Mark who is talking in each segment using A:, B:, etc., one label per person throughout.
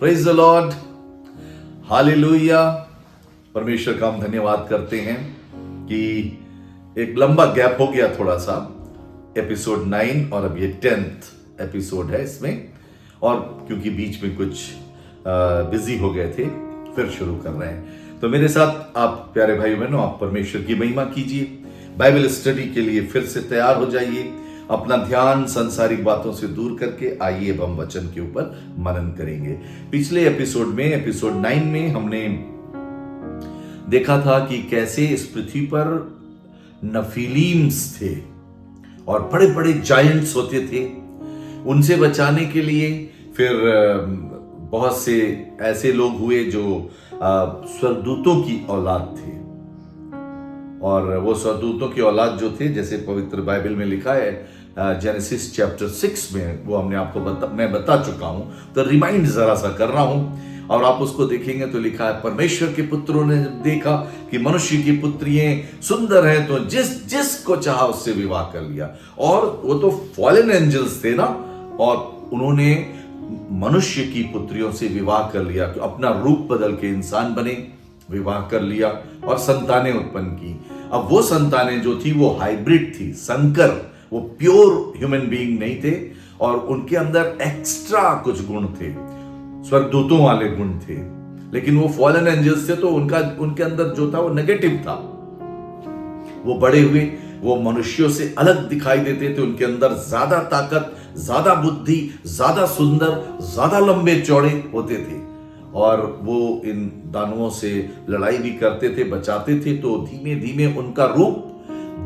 A: Praise the Lord, hallelujah. परमेश्वर का हम धन्यवाद करते हैं कि एक लंबा गैप हो गया थोड़ा सा, एपिसोड 9 और अब ये 10th एपिसोड है इसमें, और क्योंकि बीच में कुछ बिजी हो गए थे, फिर शुरू कर रहे हैं। तो मेरे साथ आप प्यारे भाई बहनों, आप परमेश्वर की महिमा कीजिए, बाइबल स्टडी के लिए फिर से तैयार हो जाइए। अपना ध्यान संसारिक बातों से दूर करके आइए, अब हम वचन के ऊपर मनन करेंगे। पिछले एपिसोड में, एपिसोड 9 में हमने देखा था कि कैसे इस पृथ्वी पर नफीलीम्स थे और बड़े बड़े जायंट्स होते थे। उनसे बचाने के लिए फिर बहुत से ऐसे लोग हुए जो स्वर्गदूतों की औलाद थे, और वो स्वर्गदूतों की औलाद जो थे, जैसे पवित्र बाइबल में लिखा है जेनेसिस चैप्टर 6 में, वो हमने आपको मैं बता चुका हूं, तो रिमाइंड जरा सा कर रहा हूं और आप उसको देखेंगे तो लिखा है, परमेश्वर के पुत्रों ने देखा कि मनुष्य की पुत्रियां सुंदर हैं, तो जिसको चाहा उससे विवाह कर लिया। और वो तो फॉलन एंजल्स थे ना, और उन्होंने मनुष्य की पुत्रियों से विवाह कर लिया, तो अपना रूप बदल के इंसान बने, विवाह कर लिया और संतानें उत्पन्न की। अब वो संतानें जो थी वो हाइब्रिड थी, संकर, वो प्योर ह्यूमन बीइंग नहीं थे, और उनके अंदर एक्स्ट्रा कुछ गुण थे, स्वर्गदूतों वाले गुण थे। लेकिन वो फॉलन एंजल्स थे, तो उनके अंदर जो था वो नेगेटिव था। वो बड़े हुए, वो मनुष्यों से अलग दिखाई देते थे, उनके अंदर ज्यादा ताकत, ज्यादा बुद्धि, ज्यादा सुंदर, ज्यादा लंबे चौड़े होते थे, और वो इन दानवों से लड़ाई भी करते थे, बचाते थे। तो धीमे धीमे उनका रूप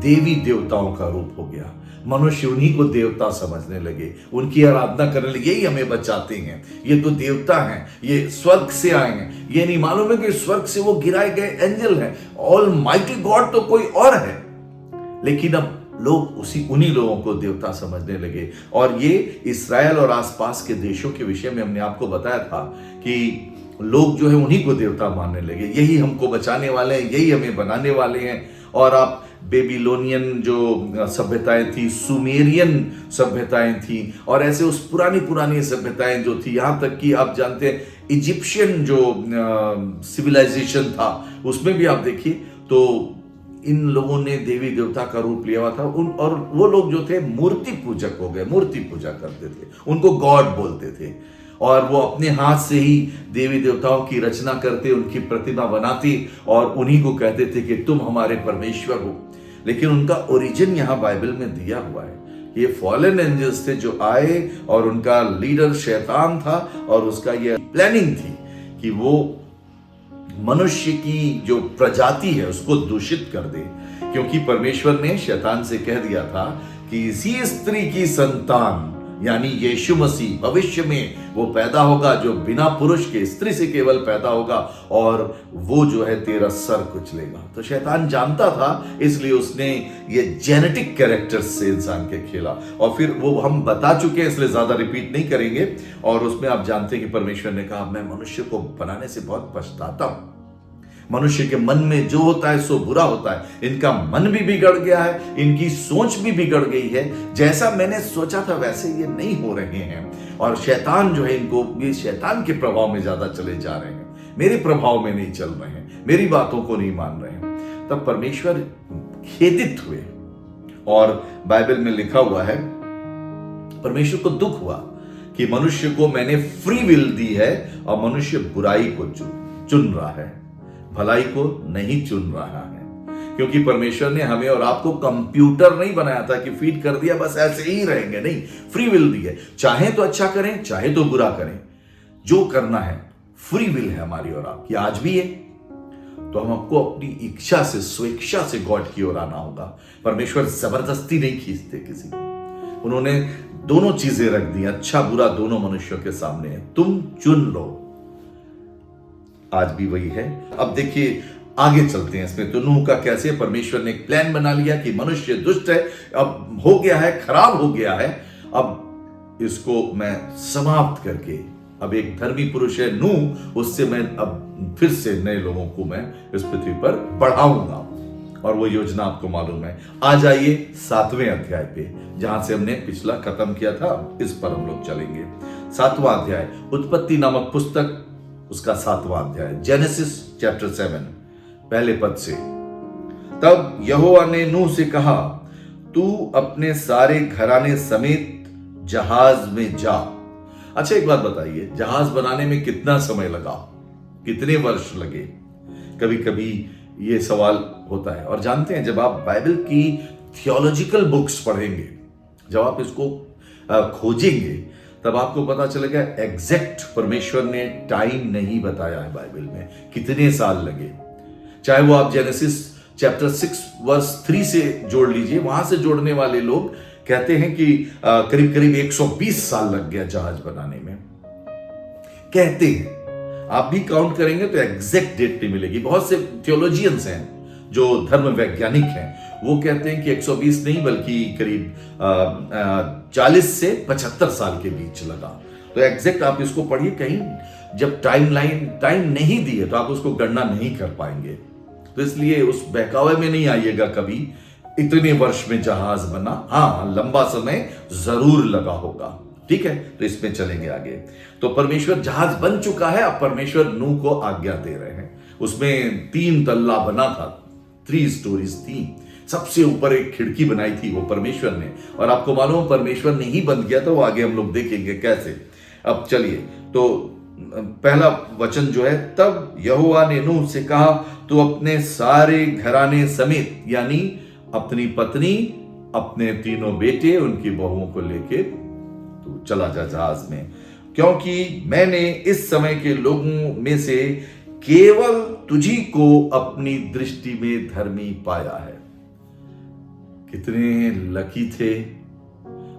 A: देवी देवताओं का रूप हो गया। मनुष्य उन्हीं को देवता समझने लगे, उनकी आराधना करने लगे, यही हमें बचाते हैं, ये तो देवता हैं, ये स्वर्ग से आए हैं। ये नहीं मालूम है कि स्वर्ग से वो गिराए गए एंजल हैं, ऑलमाइटी गॉड तो कोई और है। लेकिन अब लोग उन्हीं लोगों को देवता समझने लगे। और ये इस्राएल और आसपास के देशों के विषय में हमने आपको बताया था कि लोग जो है उन्हीं को देवता मानने लगे, यही हमको बचाने वाले हैं, यही हमें बनाने वाले हैं। और आप बेबीलोनियन जो सभ्यताएं थी, सुमेरियन सभ्यताएं थी, और ऐसे उस पुरानी सभ्यताएं जो थी, यहां तक कि आप जानते हैं इजिप्शियन जो सिविलाइजेशन था, उसमें भी आप देखिए तो इन लोगों ने देवी देवता का रूप लिया हुआ था। और वो लोग जो थे मूर्ति पूजक हो गए, मूर्ति पूजा करते थे, उनको गॉड बोलते थे, और वो अपने हाथ से ही देवी देवताओं की रचना करते, उनकी प्रतिमा बनाते और उन्हीं को कहते थे कि तुम हमारे परमेश्वर हो। लेकिन उनका ओरिजिन यहां बाइबल में दिया हुआ है। ये फॉलन एंजल्स थे जो आए, और उनका लीडर शैतान था, और उसका ये प्लानिंग थी कि वो मनुष्य की जो प्रजाति है उसको दूषित कर दे, क्योंकि परमेश्वर ने शैतान से कह दिया था कि इसी स्त्री की संतान यानी यीशु मसीह भविष्य में वो पैदा होगा, जो बिना पुरुष के स्त्री से केवल पैदा होगा, और वो जो है तेरा सर कुचलेगा। तो शैतान जानता था, इसलिए उसने ये जेनेटिक कैरेक्टर्स से इंसान के खेला, और फिर वो हम बता चुके हैं, इसलिए ज्यादा रिपीट नहीं करेंगे। और उसमें आप जानते हैं कि परमेश्वर ने कहा, मैं मनुष्य को बनाने से बहुत पछताता हूं। मनुष्य के मन में जो होता है सो बुरा होता है। इनका मन भी बिगड़ गया है, इनकी सोच भी बिगड़ गई है, जैसा मैंने सोचा था वैसे ये नहीं हो रहे हैं। और शैतान जो है, इनको ये शैतान के प्रभाव में ज्यादा चले जा रहे हैं, मेरे प्रभाव में नहीं चल रहे हैं, मेरी बातों को नहीं मान रहे हैं। तब परमेश्वर खेदित हुए, और बाइबल में लिखा हुआ है, परमेश्वर को दुख हुआ कि मनुष्य को मैंने फ्री विल दी है, और मनुष्य बुराई को चुन रहा है, भलाई को नहीं चुन रहा है। क्योंकि परमेश्वर ने हमें और आपको कंप्यूटर नहीं बनाया था कि फीड कर दिया बस ऐसे ही रहेंगे, नहीं, फ्री विल दी है। चाहे तो अच्छा करें, चाहे तो बुरा करें, जो करना है फ्री विल है हमारी और आपकी, आज भी है। तो हमको अपनी इच्छा से, स्वेच्छा से गॉड की ओर आना होगा। परमेश्वर जबरदस्ती नहीं खींचते किसी को, उन्होंने दोनों चीजें रख दी, अच्छा बुरा दोनों मनुष्यों के सामने है, तुम चुन लो। आज भी वही है। अब देखिए आगे चलते हैं इसमें। तो नूह का कैसे परमेश्वर ने एक प्लान बना लिया कि मनुष्य दुष्ट है, अब हो गया है, खराब हो गया है, अब इसको मैं समाप्त करके, अब एक धर्मी पुरुष है नूह, उससे मैं अब फिर से नए लोगों को मैं इस पृथ्वी पर बढ़ाऊंगा। और वो योजना आपको मालूम है। आ जाइए 7वें अध्याय पे, जहां से हमने पिछला खत्म किया था, इस पर हम लोग चलेंगे। 7वां अध्याय, उत्पत्ति नामक पुस्तक उसका 7वां अध्याय, जेनेसिस चैप्टर 7 पहले पद से। तब यहोवा ने नूह से कहा, तू अपने सारे घराने समेत जहाज में जा। अच्छा एक बात बताइए, जहाज बनाने में कितना समय लगा, कितने वर्ष लगे? कभी कभी ये सवाल होता है। और जानते हैं, जब आप बाइबल की थियोलॉजिकल बुक्स पढ़ेंगे, जब आप इसको खोजेंगे, तब आपको पता चलेगा एग्जैक्ट परमेश्वर ने टाइम नहीं बताया है बाइबल में, कितने साल लगे। चाहे वो आप जेनेसिस चैप्टर 6 वर्स 3 से जोड़ लीजिए, वहां से जोड़ने वाले लोग कहते हैं कि करीब करीब 120 साल लग गया जहाज बनाने में, कहते हैं। आप भी काउंट करेंगे तो एग्जैक्ट डेट नहीं मिलेगी। बहुत से थियोलॉजियंस हैं जो धर्म वैज्ञानिक हैं, वो कहते हैं कि 120 नहीं बल्कि करीब 40 से 75 साल के बीच लगा। तो एग्जैक्ट आप इसको पढ़िए, कहीं जब टाइम नहीं दी है तो आप उसको गणना नहीं कर पाएंगे। तो इसलिए उस बहकावे में नहीं आइएगा कभी, इतने वर्ष में जहाज बना। हाँ, लंबा समय जरूर लगा होगा। ठीक है, तो इसमें चलेंगे आगे। तो परमेश्वर, जहाज बन चुका है, अब परमेश्वर नूह को आज्ञा दे रहे हैं। उसमें 3 तल्ला बना था, 3 स्टोरीज थी। सबसे ऊपर एक खिड़की बनाई थी वो परमेश्वर ने, और आपको मालूम परमेश्वर ने ही बंद किया था, वो आगे हम लोग देखेंगे कैसे। अब चलिए, तो पहला वचन जो है, तब यहोवा ने नूह से कहा, तू अपने सारे घराने समेत, यानी अपनी पत्नी, अपने 3 बेटे, उनकी बहुओं को लेके तू चला जा जहाज में, क्योंकि मैंने इस समय के लोगों में से केवल तुझी को अपनी दृष्टि में धर्मी पाया है। कितने लकी थे,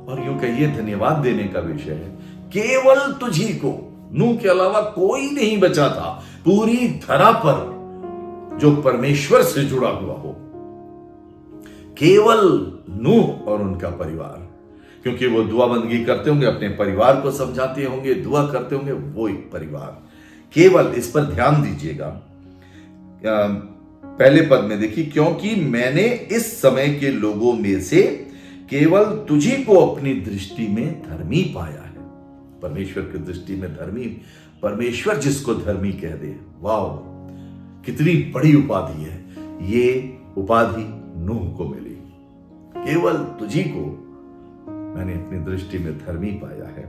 A: और यूं कहिए धन्यवाद देने का विषय है। केवल तुझी को, नूह के अलावा कोई नहीं बचा था पूरी धरा पर जो परमेश्वर से जुड़ा हुआ हो, केवल नूह और उनका परिवार। क्योंकि वो दुआ बंदगी करते होंगे, अपने परिवार को समझाते होंगे, दुआ करते होंगे, वो एक परिवार। केवल, इस पर ध्यान दीजिएगा। पहले पद में देखिए, क्योंकि मैंने इस समय के लोगों में से केवल तुझी को अपनी दृष्टि में धर्मी पाया है। परमेश्वर की दृष्टि में धर्मी, परमेश्वर जिसको धर्मी कह दे, वाह, कितनी बड़ी उपाधि है। ये उपाधि नूह को मिली, केवल तुझी को मैंने अपनी दृष्टि में धर्मी पाया है।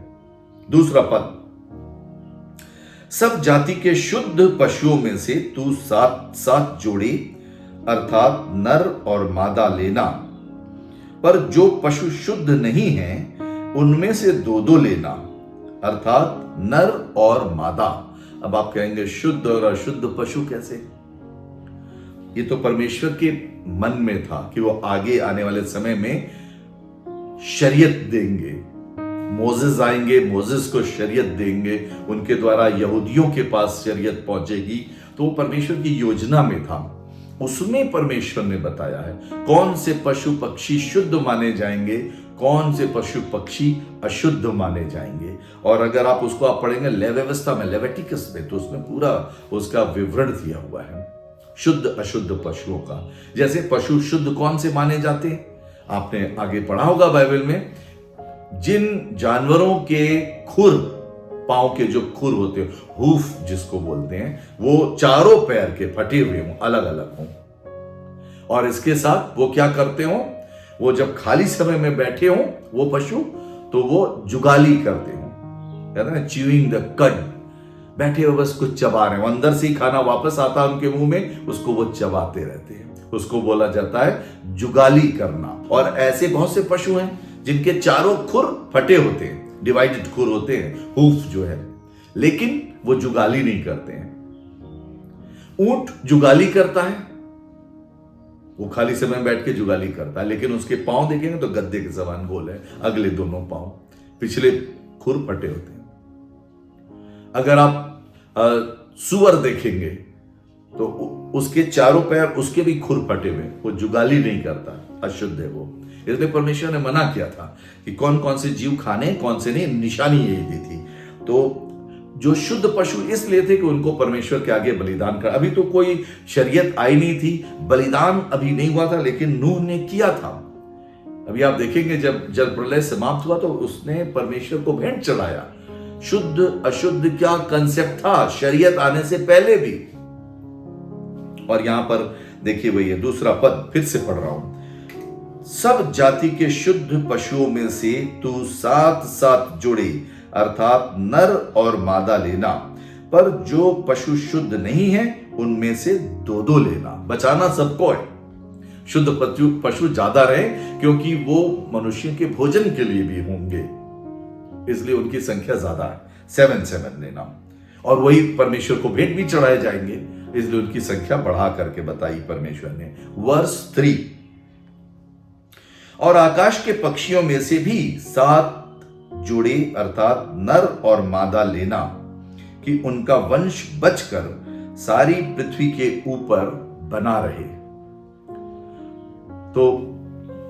A: दूसरा पद, सब जाति के शुद्ध पशुओं में से तू 7 जोड़े अर्थात नर और मादा लेना, पर जो पशु शुद्ध नहीं हैं उनमें से 2 लेना, अर्थात नर और मादा। अब आप कहेंगे शुद्ध और अशुद्ध पशु कैसे? ये तो परमेश्वर के मन में था कि वो आगे आने वाले समय में शरीयत देंगे। मोसेस आएंगे, मोसेस को शरीयत देंगे, उनके द्वारा यहूदियों के पास शरीयत पहुंचेगी। तो वो परमेश्वर की योजना में था। उसमें परमेश्वर ने बताया है कौन से पशु पक्षी शुद्ध माने जाएंगे, कौन से पशु पक्षी अशुद्ध माने जाएंगे। और अगर आप उसको आप पढ़ेंगे व्यवस्था में, लेविटिकस में, तो उसमें पूरा उसका विवरण दिया हुआ है शुद्ध अशुद्ध पशुओं का। जैसे पशु शुद्ध कौन से माने जाते हैं, आपने आगे पढ़ा होगा बाइबल में, जिन जानवरों के खुर, पांव के जो खुर होते हैं, हूफ जिसको बोलते हैं, वो चारों पैर के फटे हुए हों, अलग अलग हों। और इसके साथ वो क्या करते हो, वो जब खाली समय में बैठे हों वो पशु, तो वो जुगाली करते हो, कहते हैं च्यूइंग द कड, बैठे हो बस कुछ चबा रहे हो, अंदर से ही खाना वापस आता है उनके मुंह में, उसको वो चबाते रहते हैं। उसको बोला जाता है जुगाली करना। और ऐसे बहुत से पशु हैं जिनके चारों खुर फटे होते हैं, डिवाइडेड खुर होते हैं, हूफ जो है, लेकिन वो जुगाली नहीं करते हैं। ऊंट जुगाली करता है, वो खाली समय बैठ के जुगाली करता है, लेकिन उसके पांव देखेंगे तो गद्दे के समान गोल है, अगले दोनों पांव, पिछले खुर फटे होते हैं। अगर आप सुअर देखेंगे तो उसके चारों पैर, उसके भी खुर फटे हुए, वो जुगाली नहीं करता, अशुद्ध है वो। इसलिए परमेश्वर ने मना किया था कि कौन कौन से जीव खाने, कौन से नहीं, निशानी यही दी थी। तो जो शुद्ध पशु इसलिए थे कि उनको परमेश्वर के आगे बलिदान कर। अभी तो कोई शरीयत आई नहीं थी, बलिदान अभी नहीं हुआ था, लेकिन नूह ने किया था। अभी आप देखेंगे जब जल प्रलय समाप्त हुआ तो उसने परमेश्वर को भेंट चढ़ाया, शुद्ध अशुद्ध क्या कंसेप्ट था शरीयत आने से पहले भी। और यहां पर देखिए भैया दूसरा पद फिर से पढ़ रहा हूं, सब जाति के शुद्ध पशुओं में से तू 7-7 जोड़े अर्थात नर और मादा लेना, पर जो पशु शुद्ध नहीं है उनमें से 2-2 लेना। बचाना सबको है, शुद्ध पशु ज्यादा रहे क्योंकि वो मनुष्य के भोजन के लिए भी होंगे, इसलिए उनकी संख्या ज्यादा है। 7-7 लेना, और वही परमेश्वर को भेंट भी चढ़ाए जाएंगे, इसलिए उनकी संख्या बढ़ा करके बताई परमेश्वर ने। वर्स 3, और आकाश के पक्षियों में से भी 7 जोड़े अर्थात नर और मादा लेना, कि उनका वंश बचकर सारी पृथ्वी के ऊपर बना रहे। तो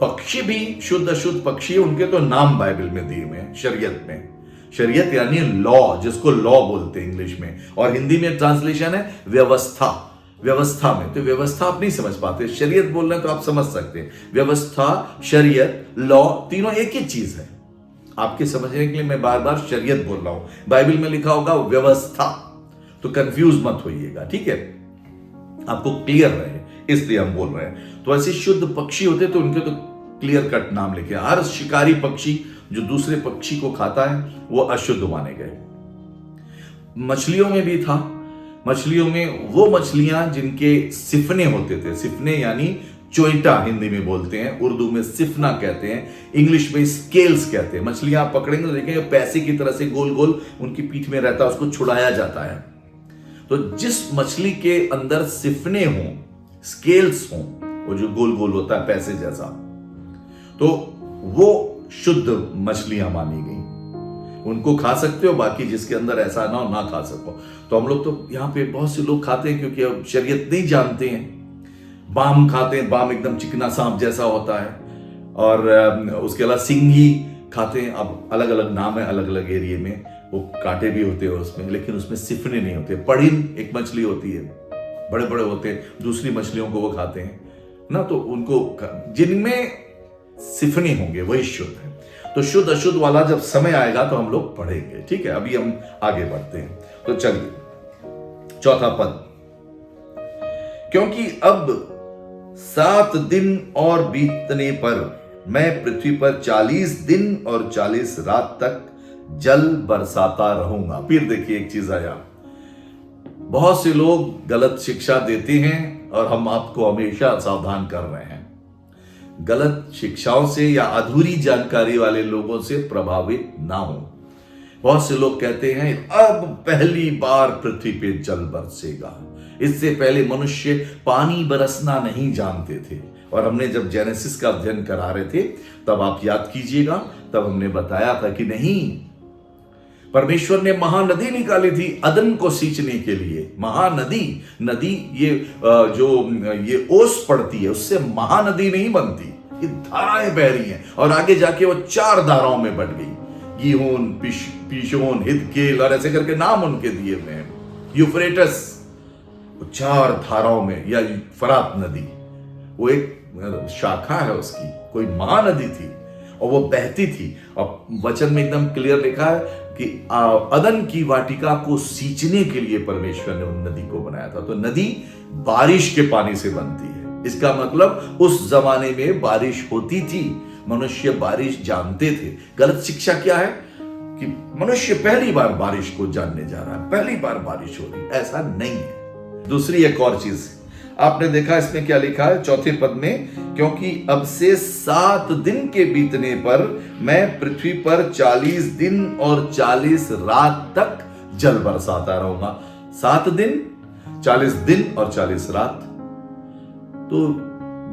A: पक्षी भी शुद्ध अशुद्ध पक्षी, उनके तो नाम बाइबल में दिए हुए हैं शरीयत में। शरीयत यानी लॉ, जिसको लॉ बोलते हैं इंग्लिश में, और हिंदी में ट्रांसलेशन है व्यवस्था। व्यवस्था में तो व्यवस्था आप नहीं समझ पाते, शरीयत बोल रहे हैं तो आप समझ सकते हैं। व्यवस्था, शरीयत, लॉ तीनों एक ही चीज है। आपके समझने के लिए मैं बार बार शरीयत बोल रहा हूं, बाइबल में लिखा होगा व्यवस्था, तो कंफ्यूज मत होइएगा, ठीक है, आपको क्लियर रहे, इसलिए हम बोल रहे हैं। तो ऐसे शुद्ध पक्षी होते तो उनके तो क्लियर कट नाम लिखे। हर शिकारी पक्षी जो दूसरे पक्षी को खाता है वो अशुद्ध माने गए। मछलियों में भी था, मछलियों में वो मछलियां जिनके सिफने होते थे, सिफने यानी चोइटा हिंदी में बोलते हैं, उर्दू में सिफना कहते हैं, इंग्लिश में स्केल्स कहते हैं। मछलियां आप पकड़ेंगे तो देखेंगे पैसे की तरह से गोल गोल उनकी पीठ में रहता है, उसको छुड़ाया जाता है। तो जिस मछली के अंदर सिफने हों, स्केल्स हों, वो जो गोल गोल होता है पैसे जैसा, तो वो शुद्ध मछलियां मानी गई। उनको खा सकते हो, बाकी जिसके अंदर ऐसा ना हो ना खा सको। तो हम लोग तो यहाँ पे बहुत से लोग खाते हैं क्योंकि अब शरीयत नहीं जानते हैं। बाम खाते हैं, बाम एकदम चिकना सांप जैसा होता है, और उसके अलावा सिंगी खाते हैं। अब अलग अलग नाम है अलग अलग एरिया में, वो कांटे भी होते हैं उसमें, लेकिन उसमें सिफने नहीं होते। पड़िन एक मछली होती है, बड़े बड़े होते हैं, दूसरी मछलियों को वो खाते हैं ना, तो उनको जिनमें सिफने होंगे वही शुद्ध है। तो शुद्ध अशुद्ध वाला जब समय आएगा तो हम लोग पढ़ेंगे, ठीक है। अभी हम आगे बढ़ते हैं, तो चलिए चौथा पद, क्योंकि अब 7 दिन और बीतने पर मैं पृथ्वी पर 40 दिन और 40 रात तक जल बरसाता रहूंगा। फिर देखिए एक चीज आया, बहुत से लोग गलत शिक्षा देते हैं और हम आपको हमेशा सावधान कर रहे हैं। गलत शिक्षाओं से या अधूरी जानकारी वाले लोगों से प्रभावित ना हो। बहुत से लोग कहते हैं अब पहली बार पृथ्वी पे जल बरसेगा, इससे पहले मनुष्य पानी बरसना नहीं जानते थे। और हमने जब जेनेसिस का अध्ययन करा रहे थे तब आप याद कीजिएगा, तब हमने बताया था कि नहीं, परमेश्वर ने महानदी निकाली थी अदन को सींचने के लिए। महानदी, नदी ये ओस पड़ती है, उससे महानदी नहीं बनती, ये धाराएं बह रही हैं, और आगे जाके वो 4 धाराओं में बढ़ गई। गीहोन, पीशोन, हिदकेल, और ऐसे करके नाम उनके दिए हुए हैं। यूफ्रेटस, 4 धाराओं में, या फरात नदी, वो एक शाखा है उसकी, कोई महानदी थी और वो बहती थी। और वचन में एकदम क्लियर लिखा है कि अदन की वाटिका को सींचने के लिए परमेश्वर ने उन नदी को बनाया था। तो नदी बारिश के पानी से बनती है, इसका मतलब उस जमाने में बारिश होती थी, मनुष्य बारिश जानते थे। गलत शिक्षा क्या है कि मनुष्य पहली बार बारिश को जानने जा रहा है, पहली बार बारिश हो रही, ऐसा नहीं है। दूसरी एक और चीज आपने देखा, इसमें क्या लिखा है चौथे पद में, क्योंकि अब से 7 दिन के बीतने पर मैं पृथ्वी पर 40 दिन और 40 रात तक जल बरसाता रहूंगा। 7 दिन, 40 दिन और 40 रात। तो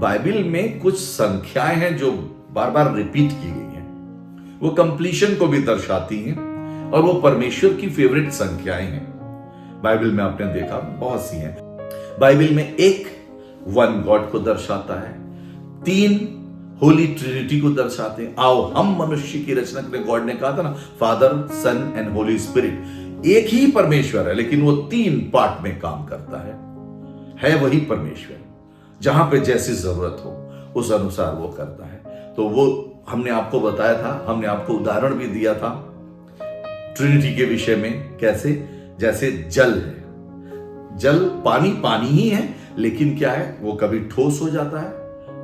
A: बाइबल में कुछ संख्याएं हैं जो बार बार रिपीट की गई हैं, वो कंप्लीशन को भी दर्शाती हैं, और वो परमेश्वर की फेवरेट संख्याएं हैं। बाइबल में आपने देखा बहुत सी हैं। बाइबल में 1 गॉड को दर्शाता है, 3 होली ट्रिनिटी को दर्शाते हैं। आओ हम मनुष्य की रचना करें, गॉड ने कहा था ना, father, son and holy spirit. एक ही परमेश्वर है, लेकिन वो 3 पार्ट में काम करता है वही परमेश्वर। जहां पे जैसी जरूरत हो उस अनुसार वो करता है। तो वो हमने आपको बताया था, हमने आपको उदाहरण भी दिया था ट्रिनिटी के विषय में। कैसे? जैसे जल है, जल पानी पानी ही है, लेकिन क्या है, वो कभी ठोस हो जाता है,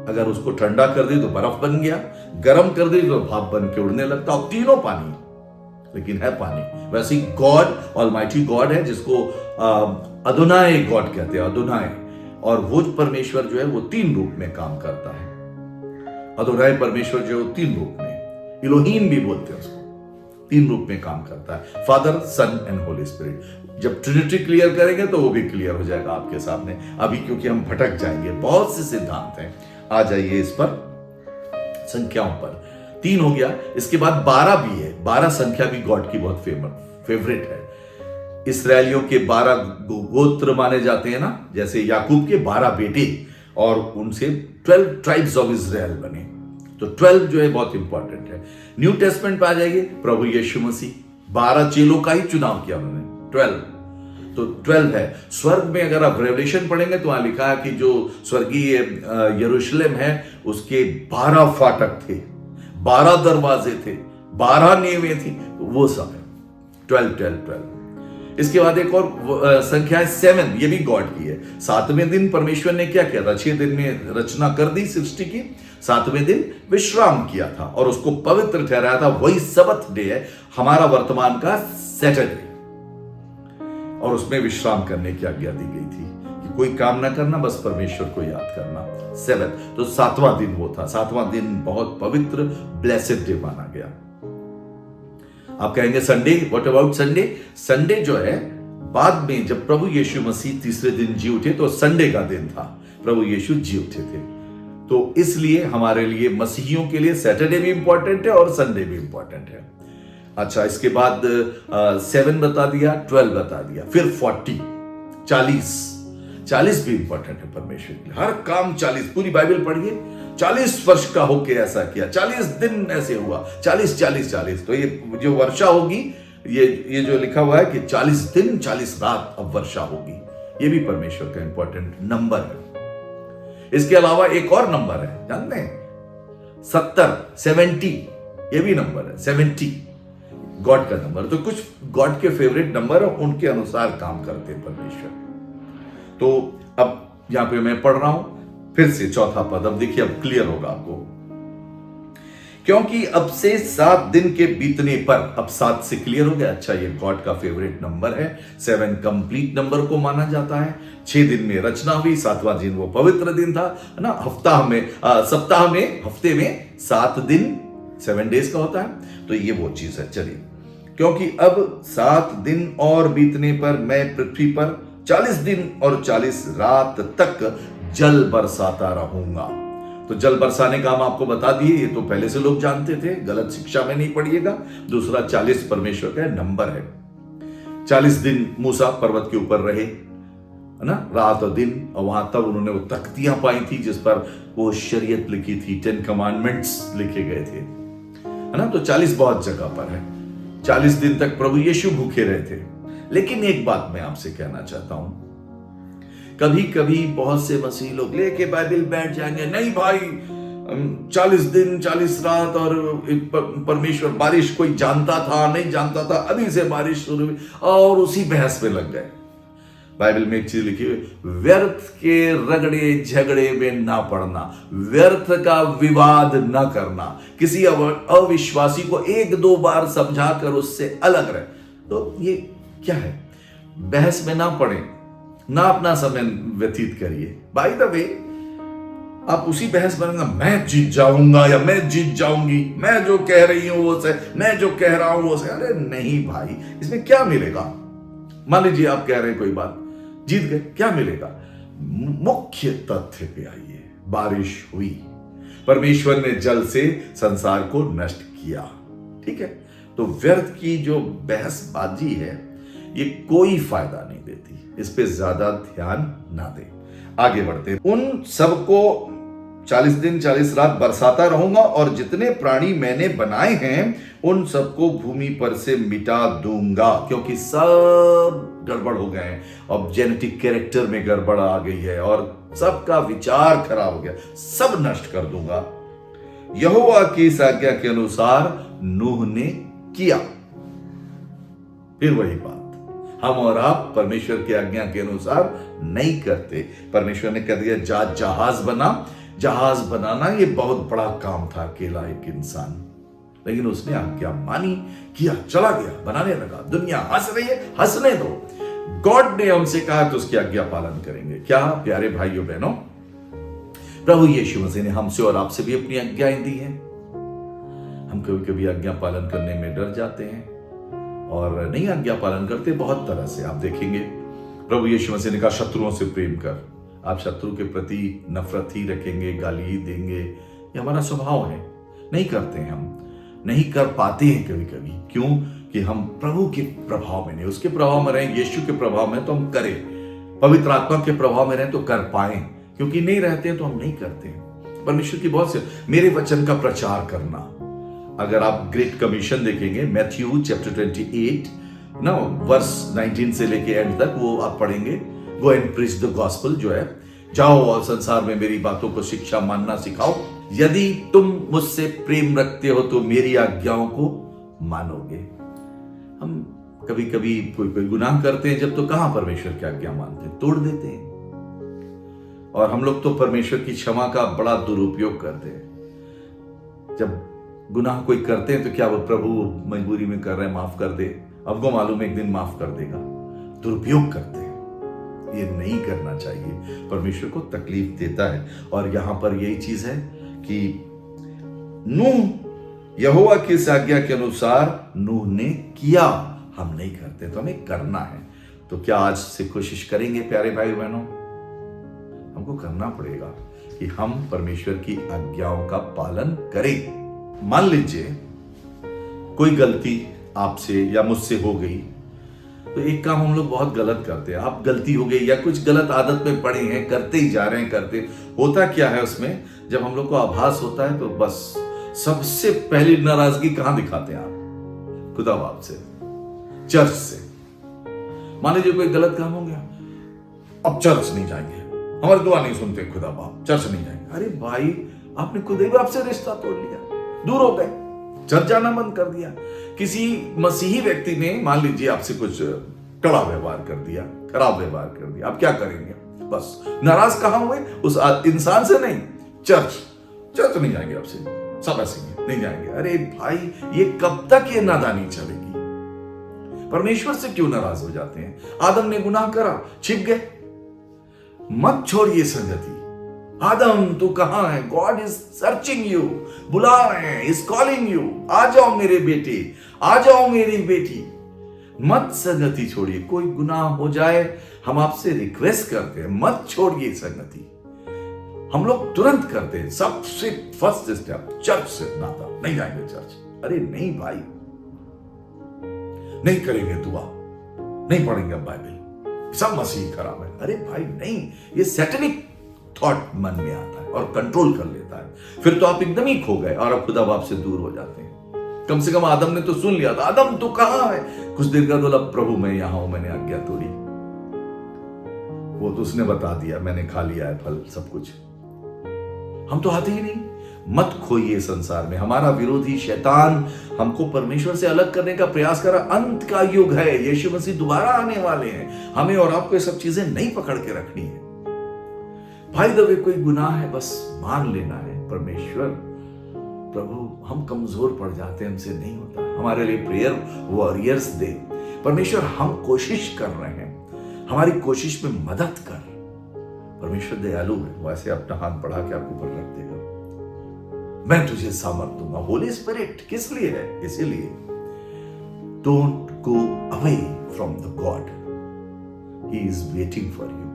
A: अगर उसको ठंडा कर दे तो बर्फ बन गया, गर्म कर दे तो भाप बन के उड़ने लगता, और तीनों पानी लेकिन है पानी। वैसे ही गॉड ऑलमाइटी गॉड है, जिसको अदोनाय गॉड कहते हैं, अदोनाय, और वो परमेश्वर जो है वो 3 रूप में काम करता है। अदोनाय परमेश्वर जो है 3 रूप में, इलोहीम भी बोलते हैं उसको, 3 रूप में काम करता है, father, son and holy spirit. जब ट्रिनिटी क्लियर करेंगे तो वो भी क्लियर हो जाएगा आपके सामने। अभी क्योंकि हम भटक जाएंगे, बहुत से सिद्धांत हैं, आ जाइए इस पर, संख्याओं पर। 3 हो गया, इसके बाद 12 भी है। 12 संख्या भी गॉड की बहुत फेवरेट है। इसराइलियों के 12 गोत्र माने जाते हैं ना, जैसे याकूब के 12 बेटे, और उनसे 12 ट्राइब्स ऑफ इजराइल बने, तो 12 जो है बहुत इंपॉर्टेंट है। न्यू टेस्टमेंट पे आ जाइए, प्रभु यीशु मसीह 12 चेलों का ही चुनाव किया उन्होंने, 12, तो 12 है। स्वर्ग में अगर आप रेवलेशन पढ़ेंगे तो वहां लिखा है कि जो स्वर्गीय यरूशलेम है उसके 12 फाटक थे, 12 दरवाजे थे, 12 नेवें थी, वो सब है 12 12 12। इसके बाद एक और संख्या है 7, ये भी गॉड की है। 7वें दिन परमेश्वर ने क्या किया था? 6 दिन में रचना कर दी सृष्टि की, 7वें दिन विश्राम किया था और उसको पवित्र ठहराया था। वही सबत डे है हमारा वर्तमान का सैटरडे, और उसमें विश्राम करने की आज्ञा दी गई थी कि कोई काम ना करना, बस परमेश्वर को याद करना। 7, तो 7वां दिन वो था। 7वां दिन बहुत पवित्र ब्लेसेड डे माना गया। आप कहेंगे Sunday, what about Sunday? Sunday जो है बाद में जब प्रभु यीशु मसीह तीसरे दिन जी उठे तो संडे का दिन था, प्रभु यीशु जी उठे थे, तो इसलिए हमारे लिए मसीहियों के लिए सैटरडे भी इंपॉर्टेंट है और संडे भी इंपॉर्टेंट है। अच्छा, इसके बाद 7 बता दिया, 12 बता दिया, फिर 40 40 भी इंपॉर्टेंट है परमेश्वर के लिए। हर काम 40, पूरी बाइबल पढ़िए, 40 वर्ष का होके ऐसा किया, 40 दिन ऐसे हुआ, 40 40 40। तो ये जो वर्षा होगी, ये जो लिखा हुआ है कि 40 दिन 40 रात अब वर्षा होगी, ये भी परमेश्वर का इंपॉर्टेंट नंबर है। इसके अलावा एक और नंबर है, जानते हैं? 70 ये भी नंबर है, 70 गॉड का नंबर। तो कुछ गॉड के फेवरेट नंबर है, उनके अनुसार काम करते हैं परमेश्वर। तो अब यहां पे मैं पढ़ रहा हूं फिर से 4था पद, अब देखिए, अब क्लियर होगा आपको। क्योंकि अब से 7 दिन के बीतने पर, अब 7 से क्लियर हो गया। अच्छा, ये गॉड का फेवरेट नंबर है, 7 कंप्लीट नंबर को माना जाता है। 6 दिन में रचना हुई, 7वां दिन वो पवित्र दिन था, है ना। सप्ताह में, हफ्ते में 7 दिन, 7 डेज का होता है, तो ये वो चीज है। चलिए, क्योंकि अब 7 दिन और बीतने पर मैं पृथ्वी पर 40 दिन और 40 रात तक जल बरसाता रहूंगा। तो जल बरसाने का हम आपको बता दिए, ये तो पहले से लोग जानते थे, गलत शिक्षा में नहीं पढ़िएगा। दूसरा, 40 परमेश्वर का नंबर है। 40 दिन मूसा पर्वत के ऊपर रहे, है ना, रात और दिन, और वहां तब उन्होंने वो तख्तियां पाई थी जिस पर वो शरीयत लिखी थी, 10 कमांडमेंट्स लिखे गए थे, है ना। तो 40 बहुत जगह पर है। 40 दिन तक प्रभु यीशु भूखे रहे थे। लेकिन एक बात मैं आपसे कहना चाहता हूं, कभी कभी बहुत से मसीह लोग लेके बाइबल बैठ जाएंगे, नहीं भाई 40 दिन 40 रात, और परमेश्वर बारिश कोई जानता था नहीं जानता था, अभी से बारिश शुरू हुई, और उसी बहस में लग गए। बाइबल में एक चीज लिखी हुई, व्यर्थ के रगड़े झगड़े में ना पड़ना, व्यर्थ का विवाद ना करना, किसी अविश्वासी को 1-2 बार समझाकर उससे अलग रहे। तो ये क्या है? बहस में ना पड़े, ना अपना समय व्यतीत करिए। बाय द वे, आप उसी बहस में, मैं जीत जाऊंगा या मैं जीत जाऊंगी, मैं जो कह रही हूं वो सही, मैं जो कह रहा हूं वो सही। अरे नहीं भाई, इसमें क्या मिलेगा? मान लीजिए आप कह रहे हैं कोई बात, जीत गए, क्या मिलेगा? मुख्य तथ्य पे आइए। बारिश हुई, परमेश्वर ने जल से संसार को नष्ट किया, ठीक है। तो व्यर्थ की जो बहसबाजी है, ये कोई फायदा नहीं देती, इस पे ज्यादा ध्यान ना दें। आगे बढ़ते हैं। उन सबको 40 दिन 40 रात बरसाता रहूंगा, और जितने प्राणी मैंने बनाए हैं उन सबको भूमि पर से मिटा दूंगा, क्योंकि सब गड़बड़ हो गए हैं। अब जेनेटिक कैरेक्टर में गड़बड़ आ गई है और सबका विचार खराब हो गया, सब नष्ट कर दूंगा। यहोवा की इस आज्ञा के अनुसार नूह ने किया। फिर वही बात, हम और आप परमेश्वर की आज्ञा के अनुसार नहीं करते। परमेश्वर ने कह दिया जहाज बना। जहाज बनाना ये बहुत बड़ा काम था, अकेला एक इंसान, लेकिन उसने आज्ञा मानी, किया, चला गया, बनाने लगा। दुनिया हंस रही है, हंसने दो। गॉड ने हमसे कहा तो उसकी आज्ञा पालन करेंगे। क्या प्यारे भाइयों बहनों, प्रभु यीशु मसीह ने हमसे और आपसे भी अपनी आज्ञाएं दी हैं। हम कभी कभी आज्ञा पालन करने में डर जाते हैं और नहीं आज्ञा पालन करते बहुत तरह से। आप देखेंगे प्रभु यीशु मसीह ने कहा शत्रुओं से प्रेम कर। आप शत्रु के प्रति नफरत ही रखेंगे, गाली ही देंगे, ये हमारा स्वभाव है। नहीं करते हैं, हम नहीं कर पाते हैं कभी कभी। क्यों? कि हम प्रभु के प्रभाव में नहीं, उसके प्रभाव में रहें, यीशु के प्रभाव में तो हम करें, पवित्र आत्मा के प्रभाव में रहें तो कर पाए, क्योंकि नहीं रहते हैं तो हम नहीं करते हैं। परमेश्वर की बहुत से मेरे वचन का प्रचार करना, अगर आप ग्रेट कमीशन देखेंगे मैथ्यू चैप्टर 28 ना वर्स 19 से लेके एंड तक, वो आप पढ़ेंगे। Go and preach the gospel, जो है जाओ और संसार में मेरी बातों को शिक्षा मानना सिखाओ। यदि तुम मुझसे प्रेम रखते हो तो मेरी आज्ञाओं को मानोगे। हम कभी कभी कोई गुनाह करते हैं जब, तो कहां परमेश्वर की आज्ञा मानते हैं, तोड़ देते हैं। और हम लोग तो परमेश्वर की क्षमा का बड़ा दुरुपयोग करते हैं। जब गुनाह कोई करते हैं तो क्या वो प्रभु मजबूरी में कर रहे हैं, माफ कर दे, अब को मालूम एक दिन माफ कर देगा। दुरुपयोग करते हैं, ये नहीं करना चाहिए, परमेश्वर को तकलीफ देता है। और यहां पर यही चीज है कि नूह यहोवा की इस आज्ञा के अनुसार नूह ने किया, हम नहीं करते, तो हमें करना है। तो क्या आज से कोशिश करेंगे प्यारे भाई बहनों? हमको करना पड़ेगा कि हम परमेश्वर की आज्ञाओं का पालन करें। मान लीजिए कोई गलती आपसे या मुझसे हो गई, तो एक काम हम लोग बहुत गलत करते हैं। आप गलती हो गई या कुछ गलत आदत में पड़े हैं, करते ही जा रहे हैं, करते। होता क्या है उसमें, जब हम लोग को आभास होता है तो बस सबसे पहली नाराजगी कहां दिखाते हैं आप? खुदा बाप से, चर्च से। मान लीजिए कोई गलत काम हो गया, अब चर्च नहीं जाएंगे, हमारी दुआ नहीं सुनते खुदा बाप, चर्च नहीं जाएंगे। अरे भाई, आपने खुद ही आपसे रिश्ता तोड़ लिया, दूर हो गए, चर्च जाना बंद कर दिया। किसी मसीही व्यक्ति ने मान लीजिए आपसे कुछ कड़ा व्यवहार कर दिया, खराब व्यवहार कर दिया, आप क्या करेंगे? बस नाराज कहां हुए? उस इंसान से नहीं, चर्च नहीं जाएंगे आपसे, सब ऐसे नहीं जाएंगे। अरे भाई, ये कब तक ये नादानी चलेगी? परमेश्वर से क्यों नाराज हो जाते हैं? आदम ने गुनाह करा, छिप गए। मत छोड़िए संगति। आदम तू कहां है? गॉड इज सर्चिंग यू, बुला रहे हैं, इज कॉलिंग यू, आ जाओ मेरे बेटे, आ जाओ मेरी बेटी। मत संगति छोड़िए। कोई गुनाह हो जाए, हम आपसे रिक्वेस्ट करते हैं, मत छोड़िए संगति। हम लोग तुरंत करते हैं, सबसे फर्स्ट स्टेप चर्च से नाता, नहीं जाएंगे चर्च। अरे नहीं भाई, नहीं करेंगे दुआ, नहीं पढ़ेंगे बाइबल, सब मसीह खराब है। अरे भाई नहीं, ये सैटेनिक थॉट मन में आता है और कंट्रोल कर लेता है। फिर तो आप एकदम ही खो गए और अब खुदा बाप से दूर हो जाते हैं। कम से कम आदम ने तो सुन लिया था, आदम तू कहां है? कुछ देर का बोला, प्रभु मैं यहां हूं, मैंने आज्ञा तोड़ी। वो तो उसने बता दिया, मैंने खा लिया है फल, सब कुछ। हम तो आते ही नहीं। मत खोइए संसार में। हमारा विरोधी शैतान हमको परमेश्वर से अलग करने का प्रयास कर रहा। अंत का युग है, यीशु मसीह दोबारा आने वाले हैं। हमें और आपको ये सब चीजें नहीं पकड़ के रखनी है। भाई दबे कोई गुनाह है, बस मान लेना है। परमेश्वर प्रभु, हम कमजोर पड़ जाते हैं, हमसे नहीं होता। हमारे लिए प्रेयर वॉरियर्स दे। परमेश्वर हम कोशिश कर रहे हैं, हमारी कोशिश में मदद कर। परमेश्वर दयालु है, वैसे अपना हाथ बढ़ा के आपके ऊपर रख देगा। मैं तुझे सामर्थ दूंगा। होली स्पिरिट किस लिए है? इसीलिए don't go away from the God, he is waiting for you.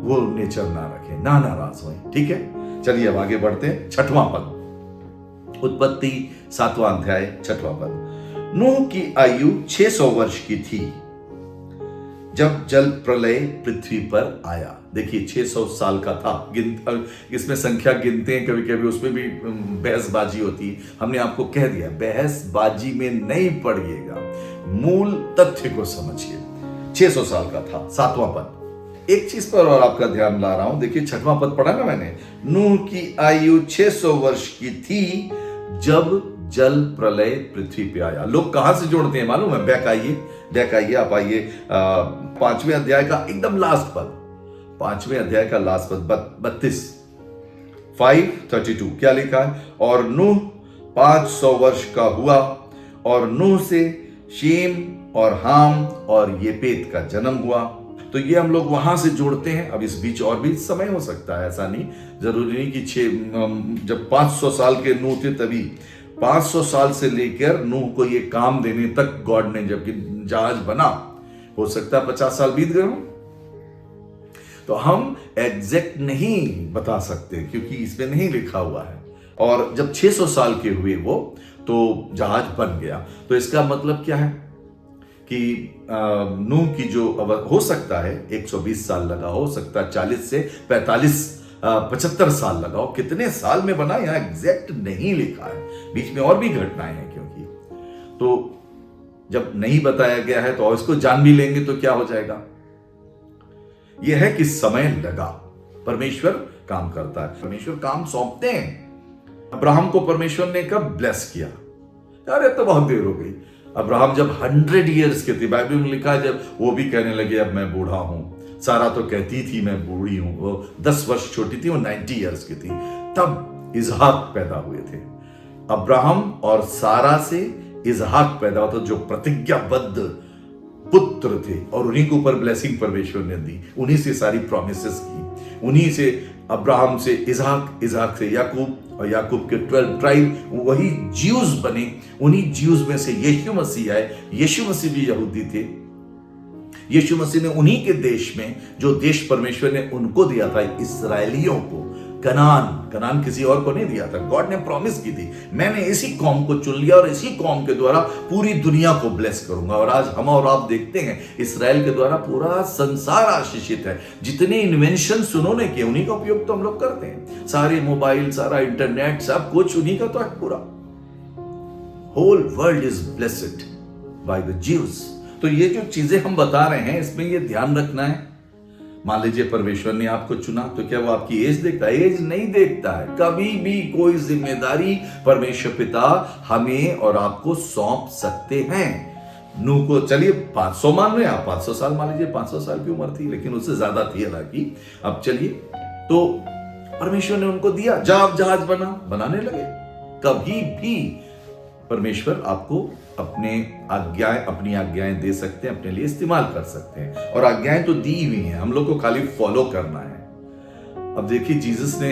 A: वो नेचर ना रखें, ना नाराज हों। ठीक है, चलिए अब आगे बढ़ते हैं। 6वां पद, उत्पत्ति 7वां अध्याय 6वां पद। नूह की आयु 600 वर्ष की थी जब जल प्रलय पृथ्वी पर आया। देखिए 600 साल का था। इसमें संख्या गिनते हैं कभी कभी, उसमें भी बहसबाजी होती है। हमने आपको कह दिया, बहसबाजी में नहीं पड़िएगा, मूल तथ्य को समझिए। 600 साल का था। 7वां पद, एक चीज पर और आपका ध्यान ला रहा हूं। देखिए 6वां पद पढ़ा ना मैंने, नूह की आयु 600 वर्ष की थी जब जल प्रलय पृथ्वी पे आया। लोग कहां से जोड़ते हैं मालूम है? बैक आइए, डेक आइए, आप आइए 5वें अध्याय का एकदम लास्ट पद, 5वें अध्याय का लास्ट पद 32, 5:32 क्या लिखा है? और नूह 500 वर्ष का हुआ और नूह से शेम और हाम और येपेत का जन्म हुआ। तो ये हम लोग वहां से जोड़ते हैं। अब इस बीच और भी समय हो सकता है, ऐसा नहीं जरूरी नहीं कि जब 500 साल के नूह थे तभी 500 साल से लेकर नूह को ये काम देने तक गॉड ने, जबकि जहाज बना, हो सकता है 50 साल बीत गए हो। तो हम एग्जैक्ट नहीं बता सकते क्योंकि इसमें नहीं लिखा हुआ है। और जब 600 साल के हुए वो, तो जहाज बन गया। तो इसका मतलब क्या है कि नूह की जो हो सकता है 120 साल लगा, हो सकता है 40 से 75 साल लगा हो। कितने साल में बना यहां एग्जैक्ट नहीं लिखा है, बीच में और भी घटनाएं हैं क्योंकि। तो जब नहीं बताया गया है तो इसको जान भी लेंगे तो क्या हो जाएगा? यह है कि समय लगा। परमेश्वर काम करता है, परमेश्वर काम सौंपते हैं। अब्राहम को परमेश्वर ने कब ब्लेस किया? अरे तो बहुत देर हो गई। अब्राहम जब 100 इयर्स के थे, बाइबल में लिखा है, जब वो भी कहने लगे अब मैं बूढ़ा हूं। सारा तो कहती थी मैं बूढ़ी हूं, वो 10 वर्ष छोटी थी, वो 90 इयर्स की थी, तब इसहाक पैदा हुए थे। अब्राहम और सारा से इसहाक पैदा हुआ था, जो प्रतिज्ञाबद्ध पुत्र थे, और उन्हीं के ऊपर ब्लेसिंग परमेश्वर ने दी, उन्हीं से सारी प्रोमिसेस की, उन्हीं से अब्राहम से इसहाक, इसहाक से याकूब, और याकूब के 12 ट्राइब, वही ज्यूज बने, उन्हीं ज्यूज में से यीशु मसीह आए। यीशु मसीह भी यहूदी थे। यीशु मसीह ने उन्हीं के देश में, जो देश परमेश्वर ने उनको दिया था, इस्राएलियों को, कनान किसी और को नहीं दिया था। गॉड ने प्रॉमिस की थी, मैंने इसी कौम को चुन लिया और इसी कौम के द्वारा पूरी दुनिया को ब्लेस करूंगा। और आज हम और आप देखते हैं, इसराइल के द्वारा पूरा संसार आशीषित है। जितने इन्वेंशन उन्होंने किए, उन्हीं का उपयोग तो हम लोग करते हैं। सारे मोबाइल, सारा इंटरनेट, सब कुछ उन्हीं का तो है पूरा। Whole world is blessed by the Jews. तो ये जो चीजें हम बता रहे हैं, इसमें ये ध्यान रखना है। मान लीजिए परमेश्वर ने आपको चुना, तो क्या वो आपकी एज देखता है? एज नहीं देखता है। कभी भी कोई जिम्मेदारी परमेश्वर पिता हमें और आपको सौंप सकते हैं। नूह को चलिए 500 मान रहे हैं आप, 500 साल मान लीजिए, 500 साल की उम्र थी, लेकिन उससे ज्यादा थी हालांकि। अब चलिए, तो परमेश्वर ने उनको दिया, जहाज बनाने लगे। कभी भी परमेश्वर आपको अपनी आज्ञाएं दे सकते हैं, अपने लिए इस्तेमाल कर सकते हैं। और आज्ञाएं तो दी हुई हैं, हम लोग को खाली फॉलो करना है। अब देखिए, जीसस ने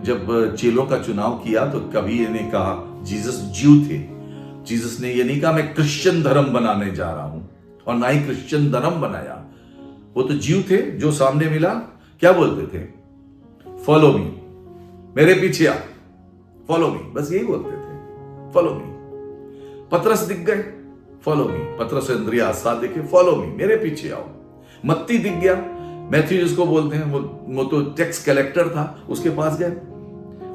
A: जब चेलों का चुनाव किया, तो कभी ये नहीं कहा, जीसस ज्यू थे, जीसस ने ये नहीं कहा मैं क्रिश्चियन धर्म बनाने जा रहा हूं, और ना ही क्रिश्चियन धर्म बनाया। वो तो ज्यू थे, जो सामने मिला क्या बोलते थे? फॉलो मी, मेरे पीछे आ, फॉलो मी, बस यही बोलते थे, फॉलो मी। पतरस दिख गए, फॉलो मी। पतरस इंद्रियास साथ देखे, फॉलो मी, मेरे पीछे आओ। मत्ती दिख गया, मैथ्यू जिसको बोलते हैं, वो तो टैक्स कलेक्टर था, उसके पास गए,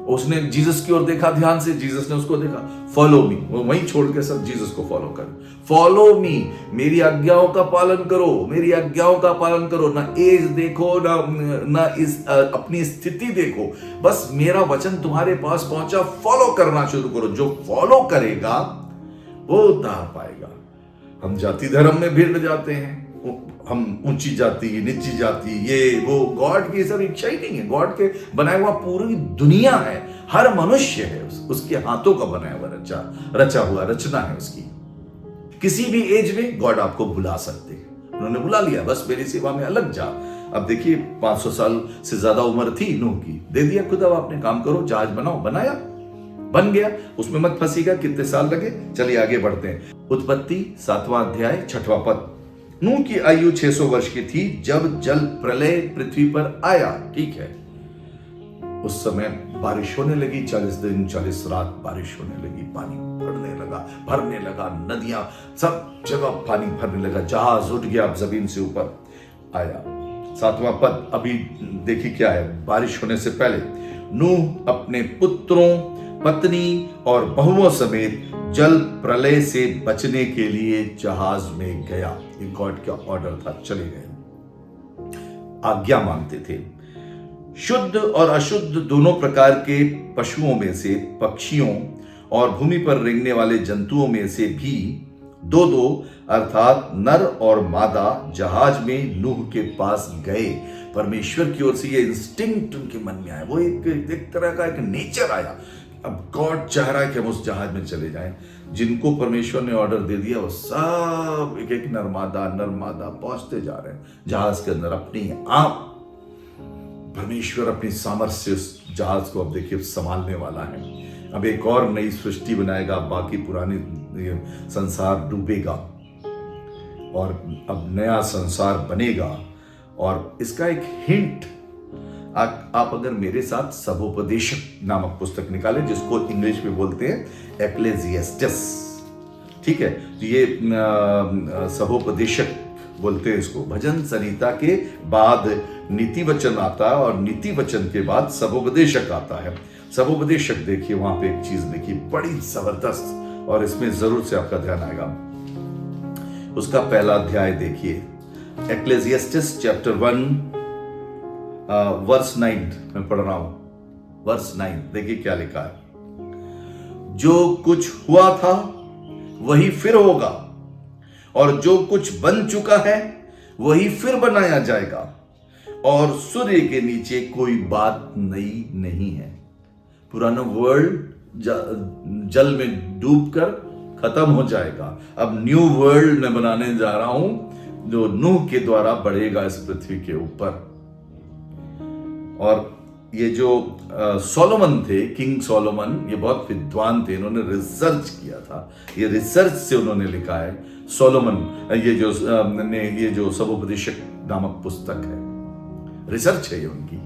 A: उसने जीसस की ओर देखा ध्यान से, जीसस ने उसको देखा, फॉलो मी। वो वहीं छोड़ के सब जीसस को फॉलो कर, फॉलो मी, मेरी आज्ञाओं का पालन करो, मेरी आज्ञाओं का पालन करो। ना एज देखो, ना इस अपनी स्थिति देखो, बस मेरा वचन तुम्हारे पास पहुंचा, फॉलो करना शुरू करो। जो फॉलो करेगा वो उद्धार पाएगा। हम जाति धर्म में भिड़ जाते हैं, हम ऊंची जाति, नीची जाति, ये वो, गॉड की सब इच्छा ही नहीं है। गॉड के बनाया हुआ पूरी दुनिया है, हर मनुष्य है, उसके हाथों का बनाया हुआ रचा हुआ रचना है उसकी। किसी भी एज में गॉड आपको बुला सकते हैं। उन्होंने बुला लिया, बस मेरी सेवा में अलग जा। अब देखिए, 500 साल से ज्यादा उम्र थी नूह की, दे दिया खुदा, आपने काम करो, जहाज बनाओ, बनाया, बन गया। उसमें मत फंसीगा कितने साल लगे। चलिए आगे बढ़ते हैं। उत्पत्ति 7वां अध्याय 6वां पद। नूह की आयु 600 वर्ष की थी जब जल प्रलय पृथ्वी पर आया। ठीक है, उस समय बारिश होने लगी, 40 दिन 40 रात बारिश होने लगी, पानी भरने लगा, नदियां सब जगह पानी भरने लगा, जहाज उठ गया, जमीन से ऊपर आया। 7वां पद, अभी देखिए क्या है। बारिश होने से पहले नूह अपने पुत्रों, पत्नी और बहुओं समेत जल प्रलय से बचने के लिए जहाज में गया। ये गॉड का ऑर्डर था, चले गए, आज्ञा मांगते थे। शुद्ध और अशुद्ध दोनों प्रकार के पशुओं में से, पक्षियों और भूमि पर रेंगने वाले जंतुओं में से भी दो दो अर्थात नर और मादा जहाज में नूह के पास गए। परमेश्वर की ओर से ये इंस्टिंक्ट उनके मन में आया, वो एक तरह का एक नेचर आया। अब गॉड चाह रहा है कि हम उस जहाज में चले जाएं। जिनको परमेश्वर ने ऑर्डर दे दिया वो सब एक एक नरमादा पहुंचते जा रहे हैं जहाज के अंदर। अपनी आप परमेश्वर अपनी सामर्थ्य से उस जहाज को अब देखिए संभालने वाला है। अब एक और नई सृष्टि बनाएगा, बाकी पुरानी संसार डूबेगा और अब नया संसार बनेगा। और इसका एक हिंट आप अगर मेरे साथ सबोपदेशक नामक पुस्तक निकाले, जिसको इंग्लिश में बोलते हैं एक्लेसियास्टिस, ठीक है, तो ये सबोपदेशक बोलते हैं इसको। भजन संहिता के बाद नीति वचन आता है और नीति वचन के बाद सबोपदेशक आता है। सबोपदेशक देखिए, वहां पे एक चीज देखिए बड़ी जबरदस्त, और इसमें जरूर से आपका ध्यान आएगा। उसका पहला अध्याय देखिए, एक्लेसियास्टिस चैप्टर 1 वर्स 9 मैं पढ़ रहा हूं। वर्स 9 देखिए क्या लिखा है। जो कुछ हुआ था वही फिर होगा, और जो कुछ बन चुका है वही फिर बनाया जाएगा, और सूर्य के नीचे कोई बात नई नहीं है। पुराना वर्ल्ड जल में डूबकर खत्म हो जाएगा। अब न्यू वर्ल्ड मैं बनाने जा रहा हूं जो नूह के द्वारा बढ़ेगा इस पृथ्वी के ऊपर। और ये जो सोलोमन थे, किंग सोलोमन, ये बहुत विद्वान थे, इन्होंने रिसर्च किया था। ये रिसर्च से उन्होंने लिखा है सोलोमन, ये जो सबोपदेशक नामक पुस्तक है। रिसर्च है ये उनकी,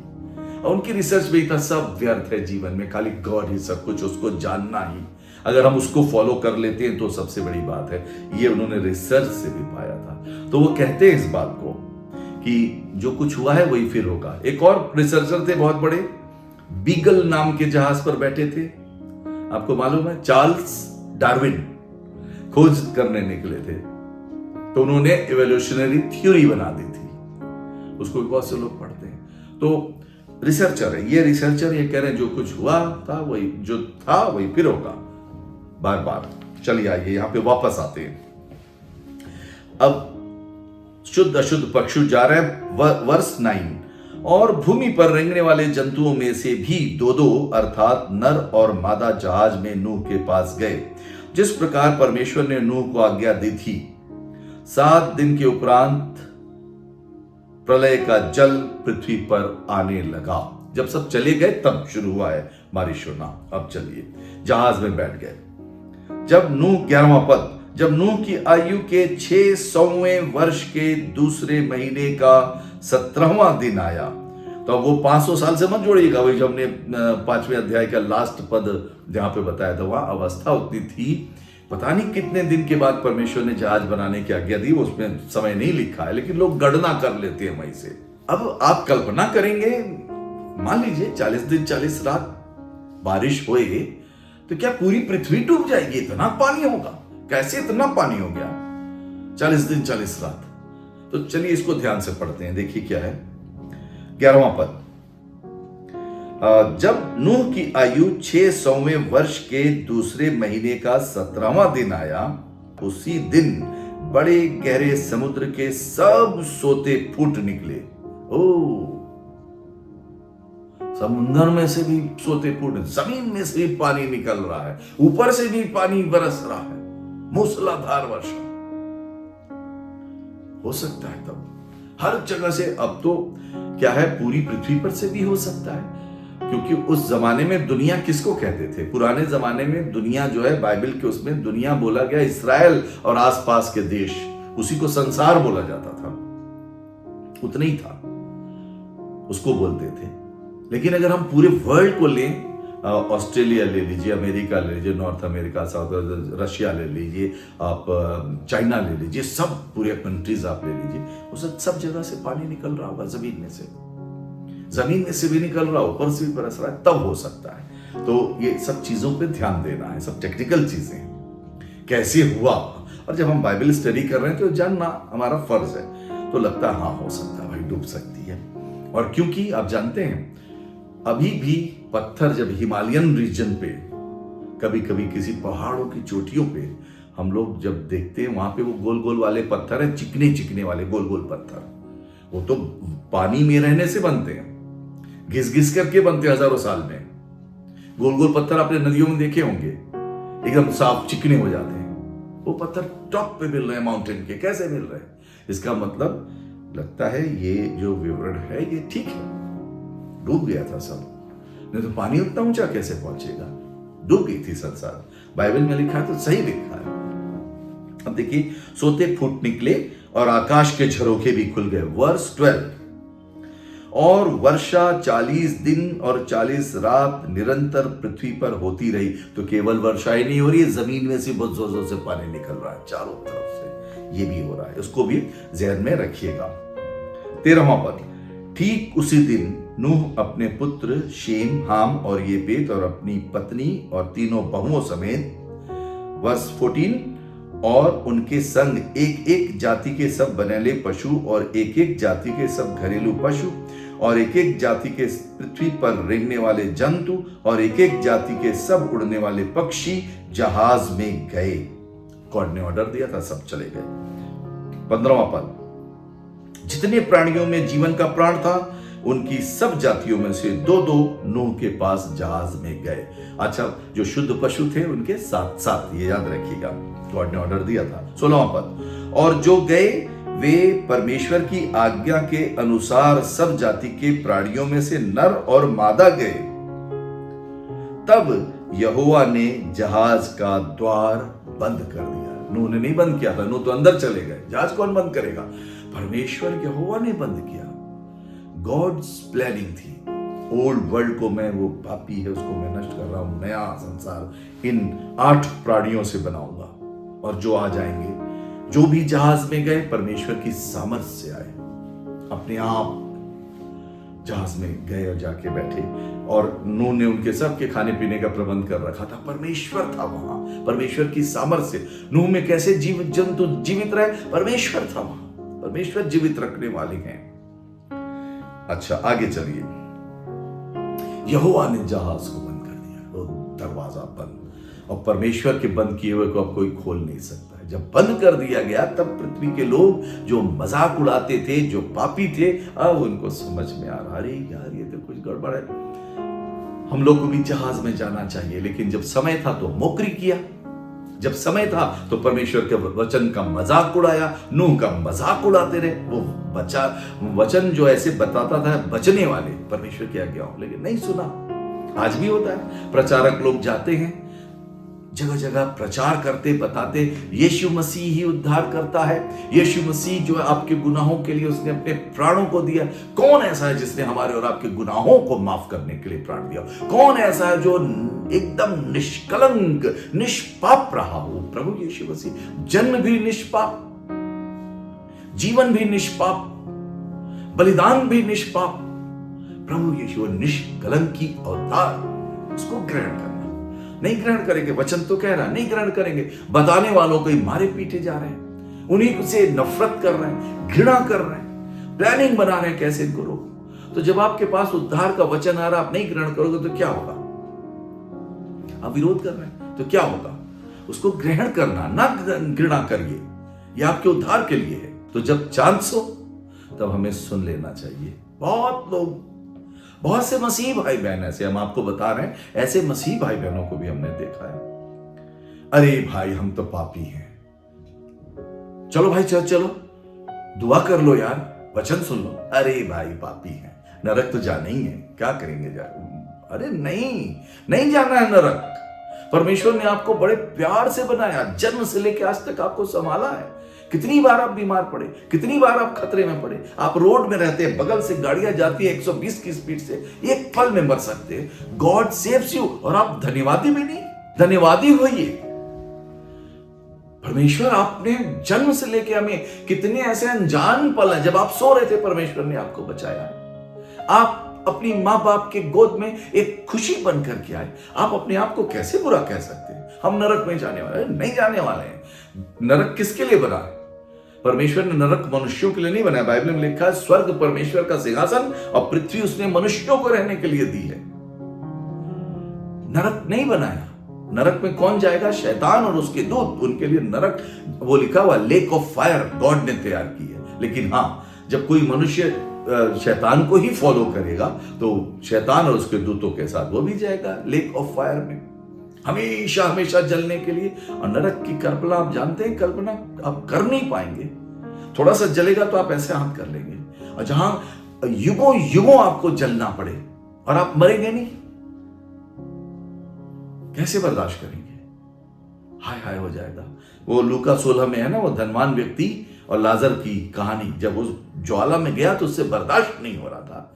A: और उनकी रिसर्च में इतना सब व्यर्थ है जीवन में, खाली गॉड ही सब कुछ, उसको जानना ही। अगर हम उसको फॉलो कर लेते हैं तो सबसे बड़ी बात है। ये उन्होंने रिसर्च से भी पाया था। तो वो कहते हैं इस बात को कि जो कुछ हुआ है वही फिर होगा। एक और रिसर्चर थे बहुत बड़े, बीगल नाम के जहाज पर बैठे थे, आपको मालूम है, चार्ल्स डार्विन खोज करने निकले थे। तो उन्होंने इवोल्यूशनरी थ्योरी बना दी थी, उसको बहुत से लोग पढ़ते हैं। तो रिसर्चर है ये, रिसर्चर ये कह रहे हैं जो कुछ हुआ था वही, जो था वही फिर होगा, बार बार। चलिए आइए यहां पे वापस आते हैं। अब शुद्ध अशुद्ध पक्षी जा रहे हैं। वर्स 9, और भूमि पर रेंगने वाले जंतुओं में से भी दो दो अर्थात नर और मादा जहाज में नूह के पास गए, जिस प्रकार परमेश्वर ने नूह को आज्ञा दी थी। 7 दिन के उपरांत प्रलय का जल पृथ्वी पर आने लगा। जब सब चले गए तब शुरू हुआ है बारिश होना। अब चलिए जहाज में बैठ गए। जब नूह 11वां पद, जब नूह की आयु के 600वें वर्ष के दूसरे महीने का 17वां दिन आया, तो वो 500 साल से मत जोड़िएगा, वही जो हमने 5वें अध्याय का लास्ट पद जहां पे बताया था, वहां अवस्था उतनी थी। पता नहीं कितने दिन के बाद परमेश्वर ने जहाज बनाने की आज्ञा दी, उसमें समय नहीं लिखा है, लेकिन लोग गणना कर लेते हैं वहीं से। अब आप कल्पना करेंगे, मान लीजिए 40 दिन 40 रात बारिश हुए, तो क्या पूरी पृथ्वी डूब जाएगी? इतना पानी होगा? कैसे इतना पानी हो गया 40 दिन 40 रात? तो चलिए इसको ध्यान से पढ़ते हैं। देखिए क्या है 11वां पद। जब नूह की आयु 600वें वर्ष के दूसरे महीने का 17वां दिन आया, उसी दिन बड़े गहरे समुद्र के सब सोते फूट निकले। ओ, समुद्र में से भी सोते फूट, जमीन में से भी पानी निकल रहा है, ऊपर से भी पानी बरस रहा है, मूसलाधार वर्षा हो सकता है तब हर जगह से। अब तो क्या है, पूरी पृथ्वी पर से भी हो सकता है, क्योंकि उस जमाने में दुनिया किसको कहते थे? पुराने जमाने में दुनिया जो है, बाइबल के उसमें दुनिया बोला गया इस्राएल और आसपास के देश, उसी को संसार बोला जाता था, उतना ही था, उसको बोलते थे। लेकिन अगर हम पूरे वर्ल्ड को लें, ऑस्ट्रेलिया ले लीजिए, अमेरिका ले लीजिए, नॉर्थ अमेरिका, साउथ रशिया ले लीजिए, आप चाइना ले लीजिए, सब पूरे कंट्रीज आप ले लीजिए, उस सब जगह से पानी निकल रहा होगा, जमीन में से भी निकल रहा, ऊपर से भी बरस रहा है, तब हो सकता है। तो ये सब चीजों पे ध्यान देना है, सब टेक्निकल चीजें कैसे हुआ, और जब हम बाइबल स्टडी कर रहे हैं तो जानना हमारा फर्ज है। तो लगता है हाँ हो सकता है भाई, डूब सकती है। और क्योंकि आप जानते हैं अभी भी पत्थर जब हिमालयन रीजन पे, कभी कभी किसी पहाड़ों की चोटियों पे हम लोग जब देखते हैं वहां पे वो गोल गोल वाले पत्थर है, चिकने चिकने वाले गोल गोल पत्थर, वो तो पानी में रहने से बनते हैं, घिस घिस करके बनते हैं हजारों साल में। गोल गोल पत्थर आपने नदियों में देखे होंगे, एकदम साफ चिकने हो जाते हैं। वो पत्थर टॉप पे मिल रहे हैं माउंटेन के, कैसे मिल रहे हैं? इसका मतलब लगता है ये जो विवरण है ये ठीक है। डूब गया था सब, नहीं तो पानी उतना ऊंचा कैसे पहुंचेगा? डूब गई थी संसार। बाइबल में लिखा है तो सही लिखा है। अब देखिए, सोते फूट निकले और आकाश के झरोखे भी खुल गए। वर्स 12, और वर्षा 40 दिन और 40 रात निरंतर पृथ्वी पर होती रही। तो केवल वर्षा ही नहीं हो रही है, जमीन में से बहुत जोर जोर से पानी निकल रहा है चारों तरफ से, ये भी हो रहा है। उसको भी ध्यान में रखिएगा। 13वां पद, ठीक उसी दिन नूह अपने पुत्र शेम, हाम और येपेत और अपनी पत्नी और तीनों बहुओं समेत, वर्स 14, और उनके संग एक एक जाति के सब बनेले पशु और एक एक जाति के सब घरेलू पशु और एक एक जाति के पृथ्वी पर रेंगने वाले जंतु और एक एक जाति के सब उड़ने वाले पक्षी जहाज में गए। गॉड ने ऑर्डर दिया था, सब चले गए। 15वां पद, जितने प्राणियों में जीवन का प्राण था उनकी सब जातियों में से दो दो नूह के पास जहाज में गए। अच्छा, जो शुद्ध पशु थे उनके साथ साथ, ये याद रखिएगा, गॉड ने ऑर्डर दिया था। 16वां पद, और जो गए वे परमेश्वर की आज्ञा के अनुसार सब जाति के प्राणियों में से नर और मादा गए। तब यहोवा ने जहाज का द्वार बंद कर दिया। नूह ने नहीं बंद किया था, नूह तो अंदर चले गए, जहाज कौन बंद करेगा? परमेश्वर यहोवा ने बंद किया। गॉड्स प्लानिंग थी। ओल्ड वर्ल्ड को मैं, वो पापी है उसको मैं नष्ट कर रहा हूं, नया संसार इन 8 प्राणियों से बनाऊंगा, और जो आ जाएंगे, जो भी जहाज में गए परमेश्वर की सामर्थ से आए, अपने आप जहाज में गए और जाके बैठे। और नूह ने उनके सबके खाने पीने का प्रबंध कर रखा था, परमेश्वर था वहां, परमेश्वर की सामर्थ से। नूह में कैसे जीव जंतु जीवित रहे? परमेश्वर था वहां, परमेश्वर जीवित रखने वाले हैं। अच्छा, आगे चलिए। यहोवा ने जहाज को बंद कर दिया, वो दरवाजा बंद, और परमेश्वर के बंद किए हुए को अब कोई खोल नहीं सकता है। जब बंद कर दिया गया तब पृथ्वी के लोग जो मजाक उड़ाते थे, जो पापी थे, अब उनको समझ में आ रहा, अरे यार ये तो कुछ गड़बड़ है, हम लोग को भी जहाज में जाना चाहिए। लेकिन जब समय था तो मोकरी किया, जब समय था तो परमेश्वर के वचन का मजाक उड़ाया, नूह का मजाक उड़ाते रहे। वो वचन जो ऐसे बताता था बचने वाले, परमेश्वर की आज्ञाओं, लेकिन नहीं सुना। आज भी होता है, प्रचारक लोग जाते हैं, जगह जगह प्रचार करते, बताते यीशु मसीह ही उद्धार करता है, यीशु मसीह जो है आपके गुनाहों के लिए उसने अपने प्राणों को दिया। कौन ऐसा है जिसने हमारे और आपके गुनाहों को माफ करने के लिए प्राण दिया? कौन ऐसा है जो एकदम निष्कलंक निष्पाप रहा हो? प्रभु यीशु मसीह। जन्म भी निष्पाप, जीवन भी निष्पाप, बलिदान भी निष्पाप। प्रभु यीशु निष्कलंकी अवतार, उसको ग्रहण करना। नहीं ग्रहण करेंगे, वचन तो कह रहा है, नहीं ग्रहण करेंगे, बताने वालों को ही मारे पीटे जा रहे हैं, उन्हीं से नफरत कर रहे हैं, घृणा कर रहे हैं, प्लानिंग बना रहे हैं कैसे इनको रोको। तो जब आपके पास उद्धार का वचन आ रहा, आप नहीं ग्रहण करोगे तो क्या होगा? आप विरोध कर रहे हैं तो क्या होगा? उसको ग्रहण करना, ना घृणा करिए, यह आपके उद्धार के लिए है। तो जब चांस हो तब हमें सुन लेना चाहिए। बहुत लोग, बहुत से मसीह भाई बहन ऐसे, हम आपको बता रहे हैं, ऐसे मसीह भाई बहनों को भी हमने देखा है। अरे भाई हम तो पापी हैं, चलो भाई चलो दुआ कर लो यार, वचन सुन लो। अरे भाई पापी हैं, नरक तो जाना ही है, क्या करेंगे जा? अरे नहीं जाना है नरक। परमेश्वर ने आपको बड़े प्यार से बनाया, जन्म से लेकर आज तक आपको संभाला है। कितनी बार आप बीमार पड़े, कितनी बार आप खतरे में पड़े, आप रोड में रहते हैं, बगल से गाड़ियां जाती है 120 की स्पीड से, एक पल में मर सकते हैं। गॉड सेव्स यू, और आप धन्यवादी भी नहीं, धन्यवादी होइए। परमेश्वर आपने जन्म से लेके हमें, कितने ऐसे अनजान पल हैं जब आप सो रहे थे, परमेश्वर ने आपको बचाया। आप अपनी मां बाप के गोद में एक खुशी बन करके आए। आप अपने आप को कैसे बुरा कह सकते हैं? हम नरक में जाने वाले नहीं जाने वाले हैं। नरक किसके लिए बना है? परमेश्वर ने नरक मनुष्यों के लिए नहीं बनाया। बाइबल में लिखा है स्वर्ग परमेश्वर का सिंहासन और पृथ्वी उसने मनुष्यों को रहने के लिए दी है। नरक नहीं बनाया, नरक में कौन जाएगा? शैतान और उसके दूत। उनके लिए नरक, वो लिखा हुआ लेक ऑफ फायर गॉड ने तैयार की है। लेकिन हाँ, जब कोई मनुष्य शैतान को ही फॉलो करेगा तो शैतान और उसके दूतों के साथ वो भी जाएगा लेक ऑफ फायर में, हमेशा हमेशा जलने के लिए। और नरक की कल्पना आप जानते हैं, कल्पना आप कर नहीं पाएंगे। थोड़ा सा जलेगा तो आप ऐसे हाथ कर लेंगे, और जहां युगों युगों आपको जलना पड़े और आप मरेंगे नहीं, कैसे बर्दाश्त करेंगे? हाय हाय हो जाएगा। वो लूका 16 में है ना, वो धनवान व्यक्ति और लाजर की कहानी। जब वो ज्वाला में गया तो उससे बर्दाश्त नहीं हो रहा था,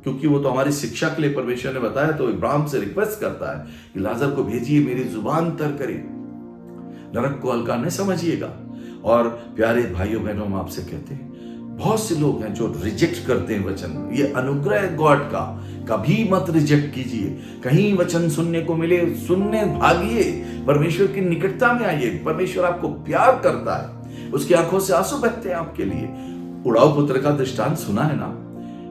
A: क्योंकि वो तो हमारी शिक्षा के लिए परमेश्वर ने बताया। तो इब्राहिम से रिक्वेस्ट करता है कि लाजर को भेजिए, मेरी जुबान तर करे। नरक को हल्का न समझिएगा। और प्यारे भाइयों बहनों, हम आपसे कहते हैं, बहुत से लोग हैं जो रिजेक्ट करते हैं वचन। ये अनुग्रह है गॉड का, कभी मत रिजेक्ट कीजिए। कहीं वचन सुनने को मिले, सुनने भागिए, परमेश्वर की निकटता में आइए। परमेश्वर आपको प्यार करता है, उसकी आंखों से आंसू बहते हैं आपके लिए। उड़ाऊ पुत्र का दृष्टांत सुना है ना,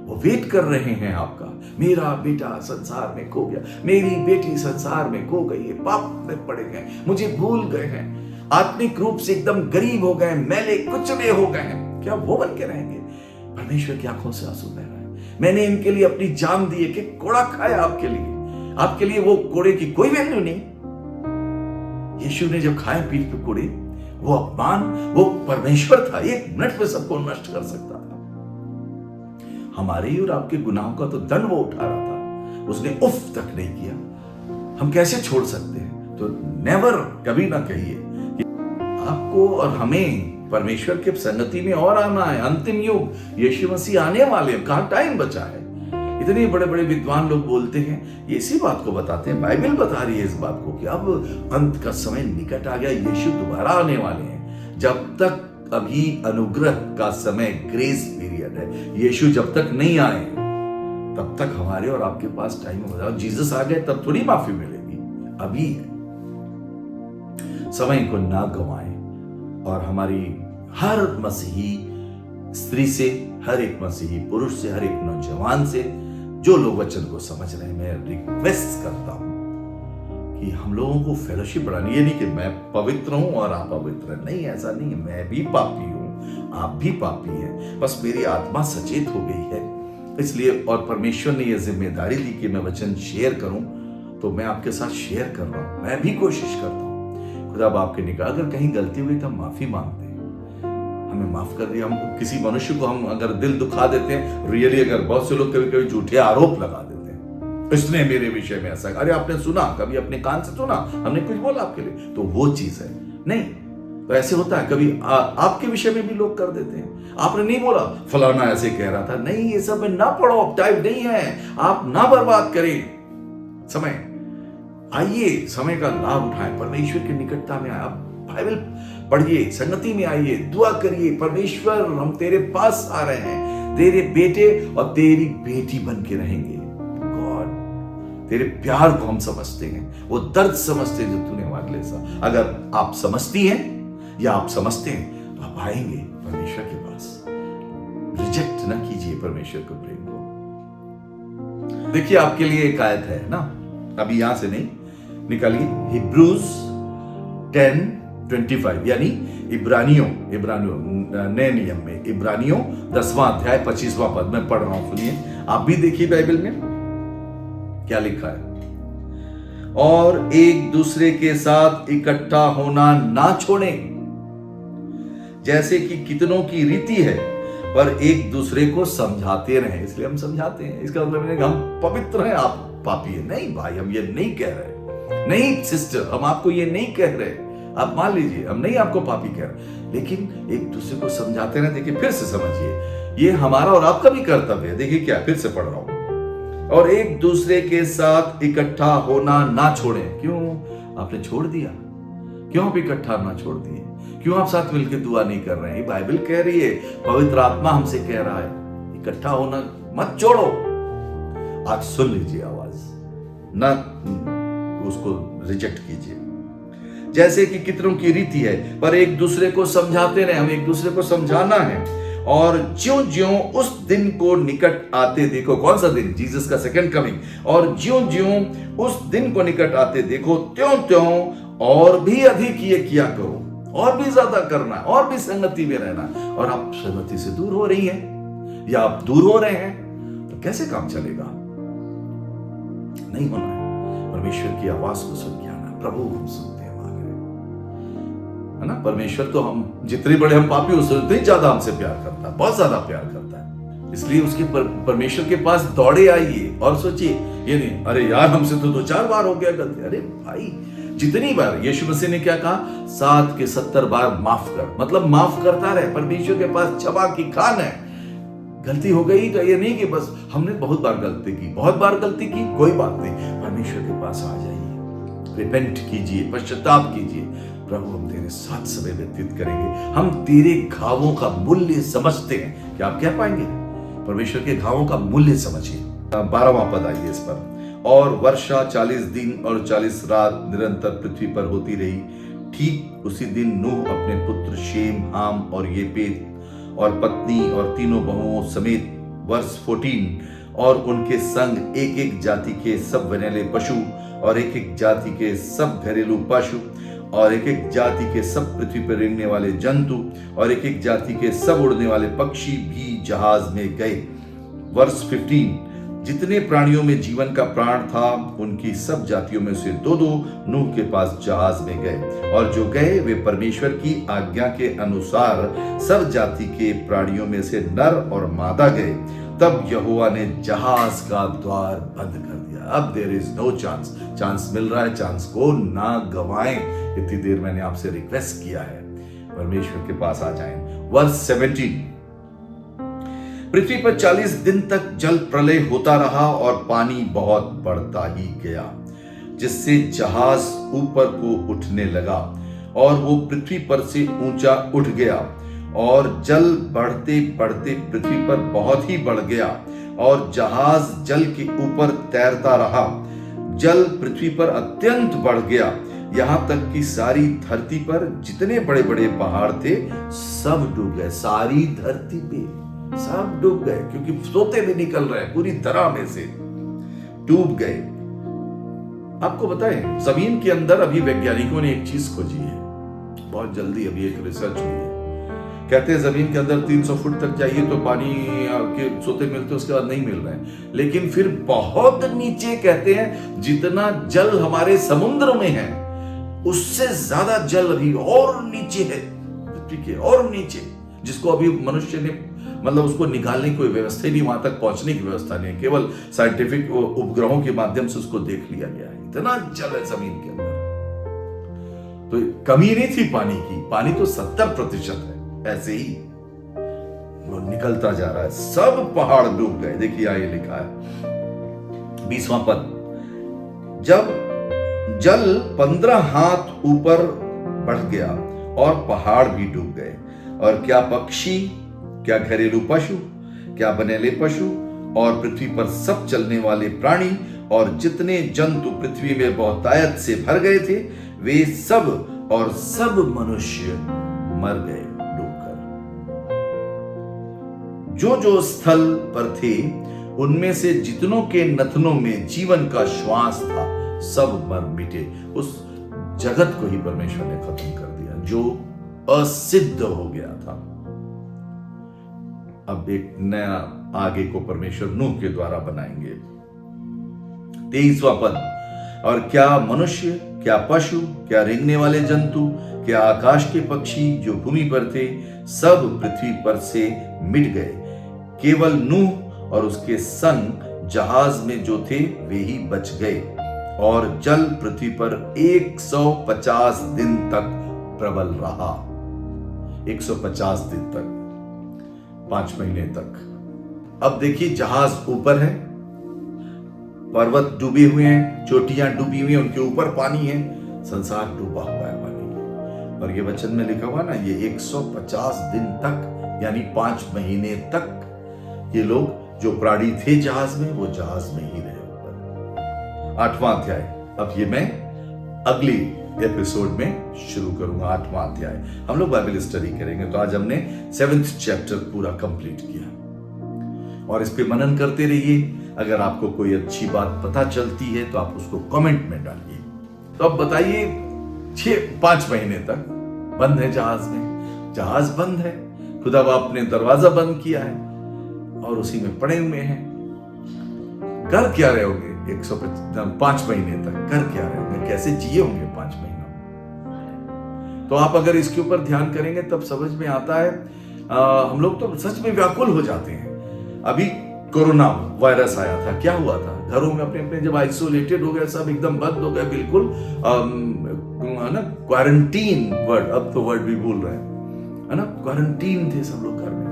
A: वो वेट कर रहे हैं आपका। मेरा बेटा संसार में खो गया, मेरी बेटी संसार में खो गई है, पाप में पड़े गए, मुझे भूल गए हैं, आत्मिक रूप से एकदम गरीब हो गए, मैले कुचले हो गए हैं। क्या वो बन के रहेंगे? परमेश्वर की आंखों से आंसू बह रहा है। मैंने इनके लिए अपनी जान दी है कि कोड़ा खाया आपके लिए वो कोड़े की कोई वैल्यू नहीं। यीशु ने जब खाए पीठ पे कोड़े, वो अपमान, वो परमेश्वर था, एक मिनट में सबको नष्ट कर सकता था। हमारे ही और आपके गुनाहों का तो दंड वो उठा रहा था, उसने उफ तक नहीं किया। हम कैसे छोड़ सकते हैं? तो नेवर, कभी ना कहिए कि आपको और हमें परमेश्वर के संगति में और आना है। अंतिम युग, यीशु मसीह आने वाले हैं, कहां टाइम बचा है? इतने बड़े बड़े विद्वान लोग बोलते हैं, ये इसी बात को बताते हैं, बाइबल बता रही है इस बात को कि अब अंत का समय निकट आ गया, यीशु दोबारा आने वाले हैं। जब तक अभी अनुग्रह का समय, ग्रेस पीरियड है, यीशु जब तक नहीं आए तब तक हमारे और आपके पास टाइम हो जाए। जीसस आ गए तब थोड़ी माफी मिलेगी, अभी है। समय को ना गंवाएं। और हमारी हर मसीही स्त्री से, हर एक मसीही पुरुष से, हर एक नौजवान से, जो लोग वचन को समझ रहे हैं, मैं रिक्वेस्ट करता हूं कि हम लोगों को फेलोशिप बढ़ानी। ये नहीं कि मैं पवित्र हूं और आप पवित्र हैं, नहीं, ऐसा नहीं है। मैं भी पापी हूं, आप भी पापी हैं, बस मेरी आत्मा सचेत हो गई है इसलिए। और परमेश्वर ने यह जिम्मेदारी दी कि मैं वचन शेयर करूं, तो मैं आपके साथ शेयर कर रहा हूं। मैं भी कोशिश करता हूं। खुदा आपके निकाह, अगर कहीं गलती हुई तो हम माफी मांगते हैं, हमें माफ कर दिया। हम किसी मनुष्य को हम अगर दिल दुखा देते हैं, रियली, अगर बहुत से लोग कभी कभी झूठे आरोप लगा देते हैं, इसने मेरे विषय में ऐसा, अरे आपने सुना, कभी अपने कान से सुना, हमने कुछ बोला आपके लिए, तो वो चीज है नहीं। तो ऐसे होता है, कभी आपके विषय में भी लोग कर देते हैं, आपने नहीं बोला, फलाना ऐसे कह रहा था, नहीं, ये सब में ना पढ़ो, टाइप नहीं है, आप ना बर्बाद करें समय। आइए, समय का लाभ उठाएं, परमेश्वर की निकटता में आए, बाइबल पढ़िए, संगति में आइए, दुआ करिए, परमेश्वर हम तेरे पास आ रहे हैं, तेरे बेटे और तेरी बेटी बन के रहेंगे। गॉड, तेरे प्यार को हम समझते हैं, वो दर्द समझते हैं जो तूने हमारे लिए सा। अगर आप समझती हैं या आप समझते हैं तो आप आएंगे परमेश्वर के पास। रिजेक्ट ना कीजिए परमेश्वर के प्रेम को। देखिए, आपके लिए एक आयत है ना, अभी यहां से नहीं निकालिए, हिब्रूज 10:25, यानी इब्रानियों नए नियम में इब्रानियों 10वां अध्याय 25वां पद में पढ़ रहा हूं, सुनिए। आप भी देखिए बाइबल में क्या लिखा है। और एक दूसरे के साथ इकट्ठा होना ना छोड़ें, जैसे कि कितनों की रीति है, पर एक दूसरे को समझाते रहें। इसलिए हम समझाते हैं, इसका मतलब नहीं कि हम पवित्र हैं, आप पापी है। नहीं भाई, हम ये नहीं कह रहे, नहीं सिस्टर, हम आपको ये नहीं कह रहे। आप मान लीजिए, हम नहीं आपको पापी कह रहे, लेकिन एक दूसरे को समझाते रहे। देखिए, फिर से समझिए, ये हमारा और आपका भी कर्तव्य है। देखिए क्या, फिर से पढ़ रहा हूं। और एक दूसरे के साथ इकट्ठा होना ना छोड़ें। क्यों आपने छोड़ दिया? क्यों आप इकट्ठा ना छोड़ दिए? क्यों आप साथ मिलकर दुआ नहीं कर रहे हैं? ये बाइबल कह रही है, पवित्र आत्मा हमसे कह रहा है, इकट्ठा होना मत छोड़ो। आज सुन लीजिए आवाज, ना उसको रिजेक्ट कीजिए। जैसे कि कितनों की रीति है, पर एक दूसरे को समझाते रहे। हमें एक दूसरे को समझाना है। और ज्यों ज्यों उस दिन को निकट आते देखो, कौन सा दिन? जीसस का सेकंड कमिंग। और ज्यों ज्यों उस दिन को निकट आते देखो, त्यों त्यों और भी अधिक ये किया करो, और भी ज्यादा करना, और भी संगति में रहना। और आप संगति से दूर हो रही हैं या आप दूर हो रहे हैं, तो कैसे काम चलेगा? नहीं होना है। परमेश्वर की आवाज को सुन के आना। प्रभु हम सुनते हैं, मांग रहे है ना। परमेश्वर तो हम जितने बड़े हम पापी उससे उतने ज्यादा हमसे प्यार करता है, बहुत ज्यादा प्यार करता है। इसलिए उसके परमेश्वर के पास दौड़े आइए और सोचिए, ये नहीं अरे यार हमसे तो 2-4 बार हो गया गलती। अरे भाई, जितनी बार यीशु मसीह ने क्या कहा? 7 के 70 बार माफ कर, मतलब माफ करता रहे। परमेश्वर के पास क्षमा की खान है। गलती हो गई तो ये नहीं कि बस हमने बहुत बार गलती की, बहुत बार गलती की, कोई बात नहीं, परमेश्वर के पास आ जाइए, रिपेंट कीजिए, पश्चाताप कीजिए। प्रभु हम तेरे साथ समय व्यतीत करेंगे, हम तेरे घावों का मूल्य समझते हैं। क्या आप कह पाएंगे? परमेश्वर के घावों का मूल्य समझिए। 12वां पद आइए इस पर। और वर्षा 40 दिन और 40 रात निरंतर पृथ्वी पर होती रही। ठीक उसी दिन नूह अपने पुत्र शेम, हाम और येपेत और पत्नी और तीनों बहुओं समेत, वर्ष 14, और उनके संग एक एक जाति के सब वनैले पशु और एक एक जाति के सब घरेलू पशु और एक एक जाति के सब पृथ्वी पर रेंगने वाले जंतु और एक एक जाति के सब उड़ने वाले पक्षी भी जहाज में गए। वर्ष 15, जितने प्राणियों में जीवन का प्राण था उनकी सब जातियों में से 2-2 नूह के पास जहाज में गए। और जो गए वे परमेश्वर की आज्ञा के अनुसार सब जाति के प्राणियों में से नर और मादा गए। तब यहोवा ने जहाज का द्वार बंद कर दिया। अब देयर इज नो चांस मिल रहा है, चांस को ना गवाएं। इतनी देर मैंने आपसे रिक्वेस्ट किया है, परमेश्वर के पास आ जाएं। वर्ष 17, पृथ्वी पर 40 दिन तक जल प्रलय होता रहा और पानी बहुत बढ़ता ही गया, जिससे जहाज ऊपर को उठने लगा और वो पृथ्वी पर से ऊंचा उठ गया। और जल बढ़ते बढ़ते पृथ्वी पर बहुत ही बढ़ गया और जहाज जल के ऊपर तैरता रहा। जल पृथ्वी पर अत्यंत बढ़ गया, यहां तक कि सारी धरती पर जितने बड़े बड़े पहाड़ थे सब डूब गए। सारी धरती पे सब डूब गए, क्योंकि सोते भी निकल रहे, पूरी तरह में से डूब गए। आपको बताएं, जमीन के अंदर अभी वैज्ञानिकों ने एक चीज खोजी है, बहुत जल्दी अभी एक रिसर्च हुई है। कहते हैं जमीन के अंदर 300 फुट तक जाइए तो पानी के सोते मिलते, उसके बाद नहीं मिल रहे हैं। लेकिन फिर बहुत नीचे कहते हैं जितना जल हमारे समुद्र में है उससे ज्यादा जल अभी और नीचे है, पृथ्वी के और नीचे, जिसको अभी मनुष्य ने मतलब उसको निकालने की कोई व्यवस्था ही नहीं, वहां तक पहुंचने की व्यवस्था नहीं है। केवल साइंटिफिक उपग्रहों के माध्यम से उसको देख लिया गया है। इतना जल है जमीन के अंदर, तो कमी नहीं थी पानी की, पानी तो 70% है, ऐसे ही वो निकलता जा रहा है। सब पहाड़ डूब गए। देखिए आगे लिखा है 20वां पद, जब जल 15 हाथ ऊपर बढ़ गया और पहाड़ भी डूब गए, और क्या पक्षी, क्या घरेलू पशु, क्या बनेले पशु और पृथ्वी पर सब चलने वाले प्राणी और जितने जंतु पृथ्वी में बहुतायत से भर गए थे, वे सब और सब मनुष्य मर गए डूबकर। जो जो स्थल पर थे उनमें से जितनों के नथनों में जीवन का श्वास था सब मर मिटे। उस जगत को ही परमेश्वर ने खत्म कर दिया जो असिद्ध हो गया था। अब एक नया आगे को परमेश्वर नूह के द्वारा बनाएंगे। 23वां पद, और क्या मनुष्य, क्या पशु, क्या रेंगने वाले जंतु, क्या आकाश के पक्षी जो भूमि पर थे, सब पृथ्वी पर से मिट गए। केवल नूह और उसके संग जहाज में जो थे वे ही बच गए। और जल पृथ्वी पर 150 दिन तक प्रबल रहा। 150 दिन तक, 5 महीने तक। अब देखिए जहाज ऊपर है, पर्वत डूबे हुए हैं, चोटियां डूबी हुई हैं, उनके ऊपर पानी है, संसार डूबा हुआ है पानी में। और ये वचन में लिखा हुआ ना, ये 150 दिन तक यानी 5 महीने तक ये लोग जो प्राणी थे जहाज में वो जहाज में ही रहे ऊपर। 8वां अध्याय। अब ये मैं अगली एपिसोड में शुरू करूंगा 8वां अध्याय। हम लोग बाइबल स्टडी करेंगे। तो आज हमने 7th चैप्टर पूरा कंप्लीट किया और इस पे मनन करते रहिए। अगर आपको कोई अच्छी बात पता चलती है तो आप उसको कमेंट में डालिए। तो अब बताइए, 5 महीने तक बंद है जहाज में, जहाज बंद है, खुदा बाप ने दरवाजा बंद किया है और उसी में पड़े हुए हैं। कर क्या रहे होंगे 5 महीने तक? कर क्या रहे होंगे? कैसे जिए होंगे 5 महीना? तो आप अगर इसके ऊपर ध्यान करेंगे तब समझ में आता है। हम लोग तो सच में व्याकुल हो जाते हैं। अभी कोरोना वायरस आया था, क्या हुआ था? घरों में अपने अपने जब आइसोलेटेड हो गए, सब एकदम बंद हो गए, बिल्कुल है ना, क्वारंटीन वर्ड, अब तो वर्ड भी भूल रहे हैं, है ना, क्वारंटीन थे सब लोग घर में,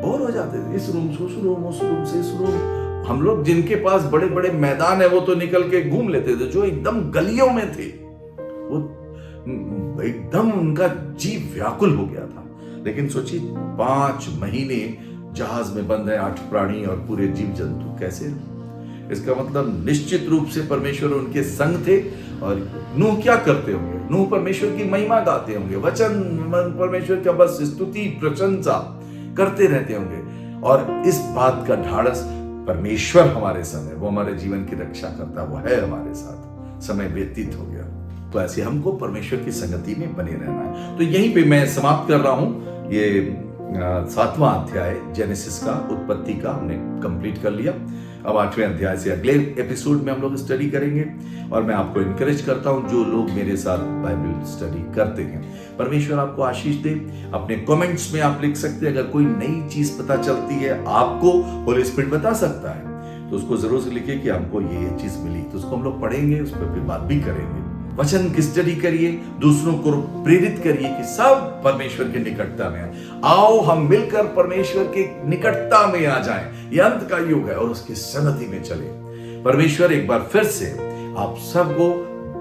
A: बोर हो जाते थे, इस रूम से उस रूम, उस रूम से इस रूम। हम लोग जिनके पास बड़े बड़े मैदान है वो तो निकल के घूम लेते थे, जो एकदम गलियों में थे वो एकदम उनका जीव व्याकुल हो गया था। लेकिन सोचिए 5 महीने जहाज में बंद है, 8 प्राणी और पूरे जीव जंतु, कैसे? इसका मतलब निश्चित रूप से परमेश्वर उनके संग थे। और नूह क्या करते होंगे? नूह परमेश्वर की महिमा गाते होंगे, वचन परमेश्वर का बस स्तुति प्रशंसा करते रहते होंगे। और इस बात का ढाढ़स परमेश्वर हमारे संग है, वो हमारे जीवन की रक्षा करता है, वो है हमारे साथ। समय व्यतीत हो गया तो ऐसे हमको परमेश्वर की संगति में बने रहना है। तो यहीं पे मैं समाप्त कर रहा हूं। ये 7वां अध्याय जेनेसिस का, उत्पत्ति का हमने कंप्लीट कर लिया। अब 8वें अध्याय से अगले एपिसोड में हम लोग स्टडी करेंगे। और मैं आपको इनकरेज करता हूं, जो लोग मेरे साथ बाइबल स्टडी करते हैं, परमेश्वर आपको आशीष दे। अपने कमेंट्स में आप लिख सकते हैं, अगर कोई नई चीज पता चलती है आपको, होली स्पिरिट बता सकता है, तो उसको जरूर से लिखिए कि हमको ये चीज मिली, तो उसको हम लोग पढ़ेंगे, उस पर फिर बात भी करेंगे। वचन की स्टडी करिए, दूसरों को प्रेरित करिए कि सब परमेश्वर के निकटता में आओ, हम मिलकर परमेश्वर के निकटता में आ जाएं। यह अंत का युग है और उसकी संगति में चले। परमेश्वर एक बार फिर से आप सबको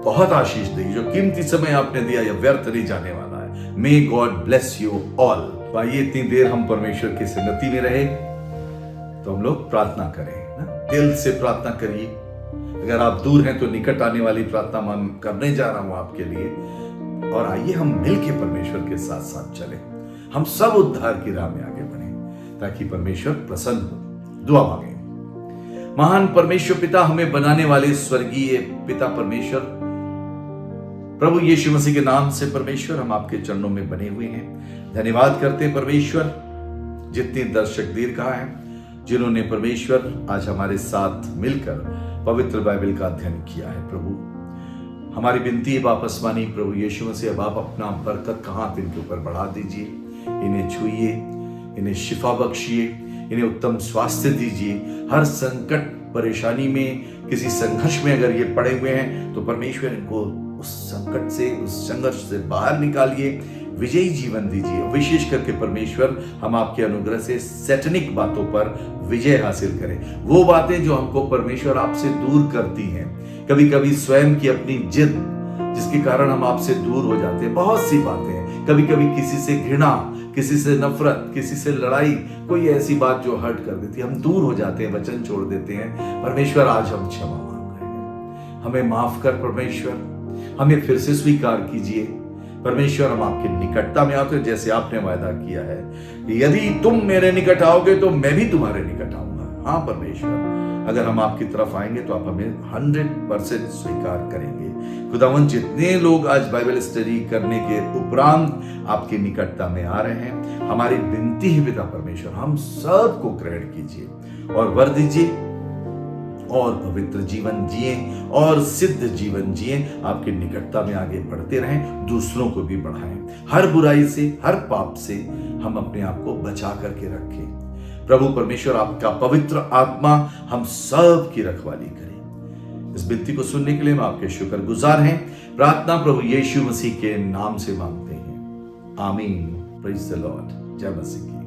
A: बहुत आशीष दे। जो कीमती समय आपने दिया यह व्यर्थ नहीं जाने वाला है। May God bless you all. आइए इतनी देर हम परमेश्वर की संगति में रहे तो हम लोग प्रार्थना करें ना, दिल से प्रार्थना करिए। अगर आप दूर हैं तो निकट आने वाली प्रार्थना मैं करने जा रहा हूं आपके लिए। और आइए हम मिलके परमेश्वर के साथ साथ चलें, हम सब उद्धार की राह में आगे बढ़ें ताकि परमेश्वर प्रसन्न हो। दुआ मांगे। महान परमेश्वर पिता, हमें बनाने वाले स्वर्गीय पिता परमेश्वर, प्रभु यीशु मसीह के नाम से परमेश्वर हम आपके चरणों में बने हुए हैं। धन्यवाद करते हैं परमेश्वर, जितने दर्शक दीर्घा हैं, जिन्होंने परमेश्वर आज हमारे साथ मिलकर पवित्र बाइबल का अध्ययन किया है। प्रभु हमारी विनती है वापस मानी प्रभु यीशु मसीह, अब आप अपना बरकत का हाथ इनके ऊपर बढ़ा दीजिए, इन्हें छुइए, इन्हें शिफा बख्शिए, इन्हें उत्तम स्वास्थ्य दीजिए। हर संकट परेशानी में, किसी संघर्ष में अगर ये पड़े हुए हैं तो परमेश्वर इनको उस संकट से, उस संघर्ष से बाहर निकालिए, विजयी जीवन दीजिए। विशेष करके परमेश्वर हम आपके अनुग्रह से सैटनिक बातों पर विजय हासिल करें। वो बातें जो हमको परमेश्वर आपसे दूर करती हैं, कभी कभी स्वयं की अपनी जिद जिसके कारण हम आपसे दूर हो जाते हैं। बहुत सी बातें हैं, कभी कभी किसी से घृणा, किसी से नफरत, किसी से लड़ाई, कोई ऐसी बात जो हर्ट कर देती है, हम दूर हो जाते हैं, वचन छोड़ देते हैं। परमेश्वर आज हम क्षमा मांग रहे हैं, हमें माफ कर परमेश्वर, हमें फिर से स्वीकार कीजिए। परमेश्वर हम आपके निकटता में आते हैं जैसे आपने वायदा किया है, यदि तुम मेरे निकट आओगे तो मैं भी तुम्हारे निकट आऊंगा। हाँ परमेश्वर, अगर हम आपकी तरफ आएंगे तो आप हमें 100% स्वीकार करेंगे। खुदावंद, जितने लोग आज बाइबल स्टडी करने के उपरांत आपके निकटता में आ रहे हैं, हमारी विनती है पिता परमेश्वर, हम सबको ग्रहण कीजिए और वर दीजिए और पवित्र जीवन जिए और सिद्ध जीवन जिए। आपके निकटता में आगे बढ़ते रहें, दूसरों को भी बढ़ाएं। हर बुराई से, हर पाप से हम अपने आप को बचा करके रखें। प्रभु परमेश्वर, आपका पवित्र आत्मा हम सब की रखवाली करे। इस विनती को सुनने के लिए हम आपके शुक्रगुजार हैं। प्रार्थना प्रभु यीशु मसीह के नाम से मांगते हैं, आमीन। Praise the Lord. जय मसीह की।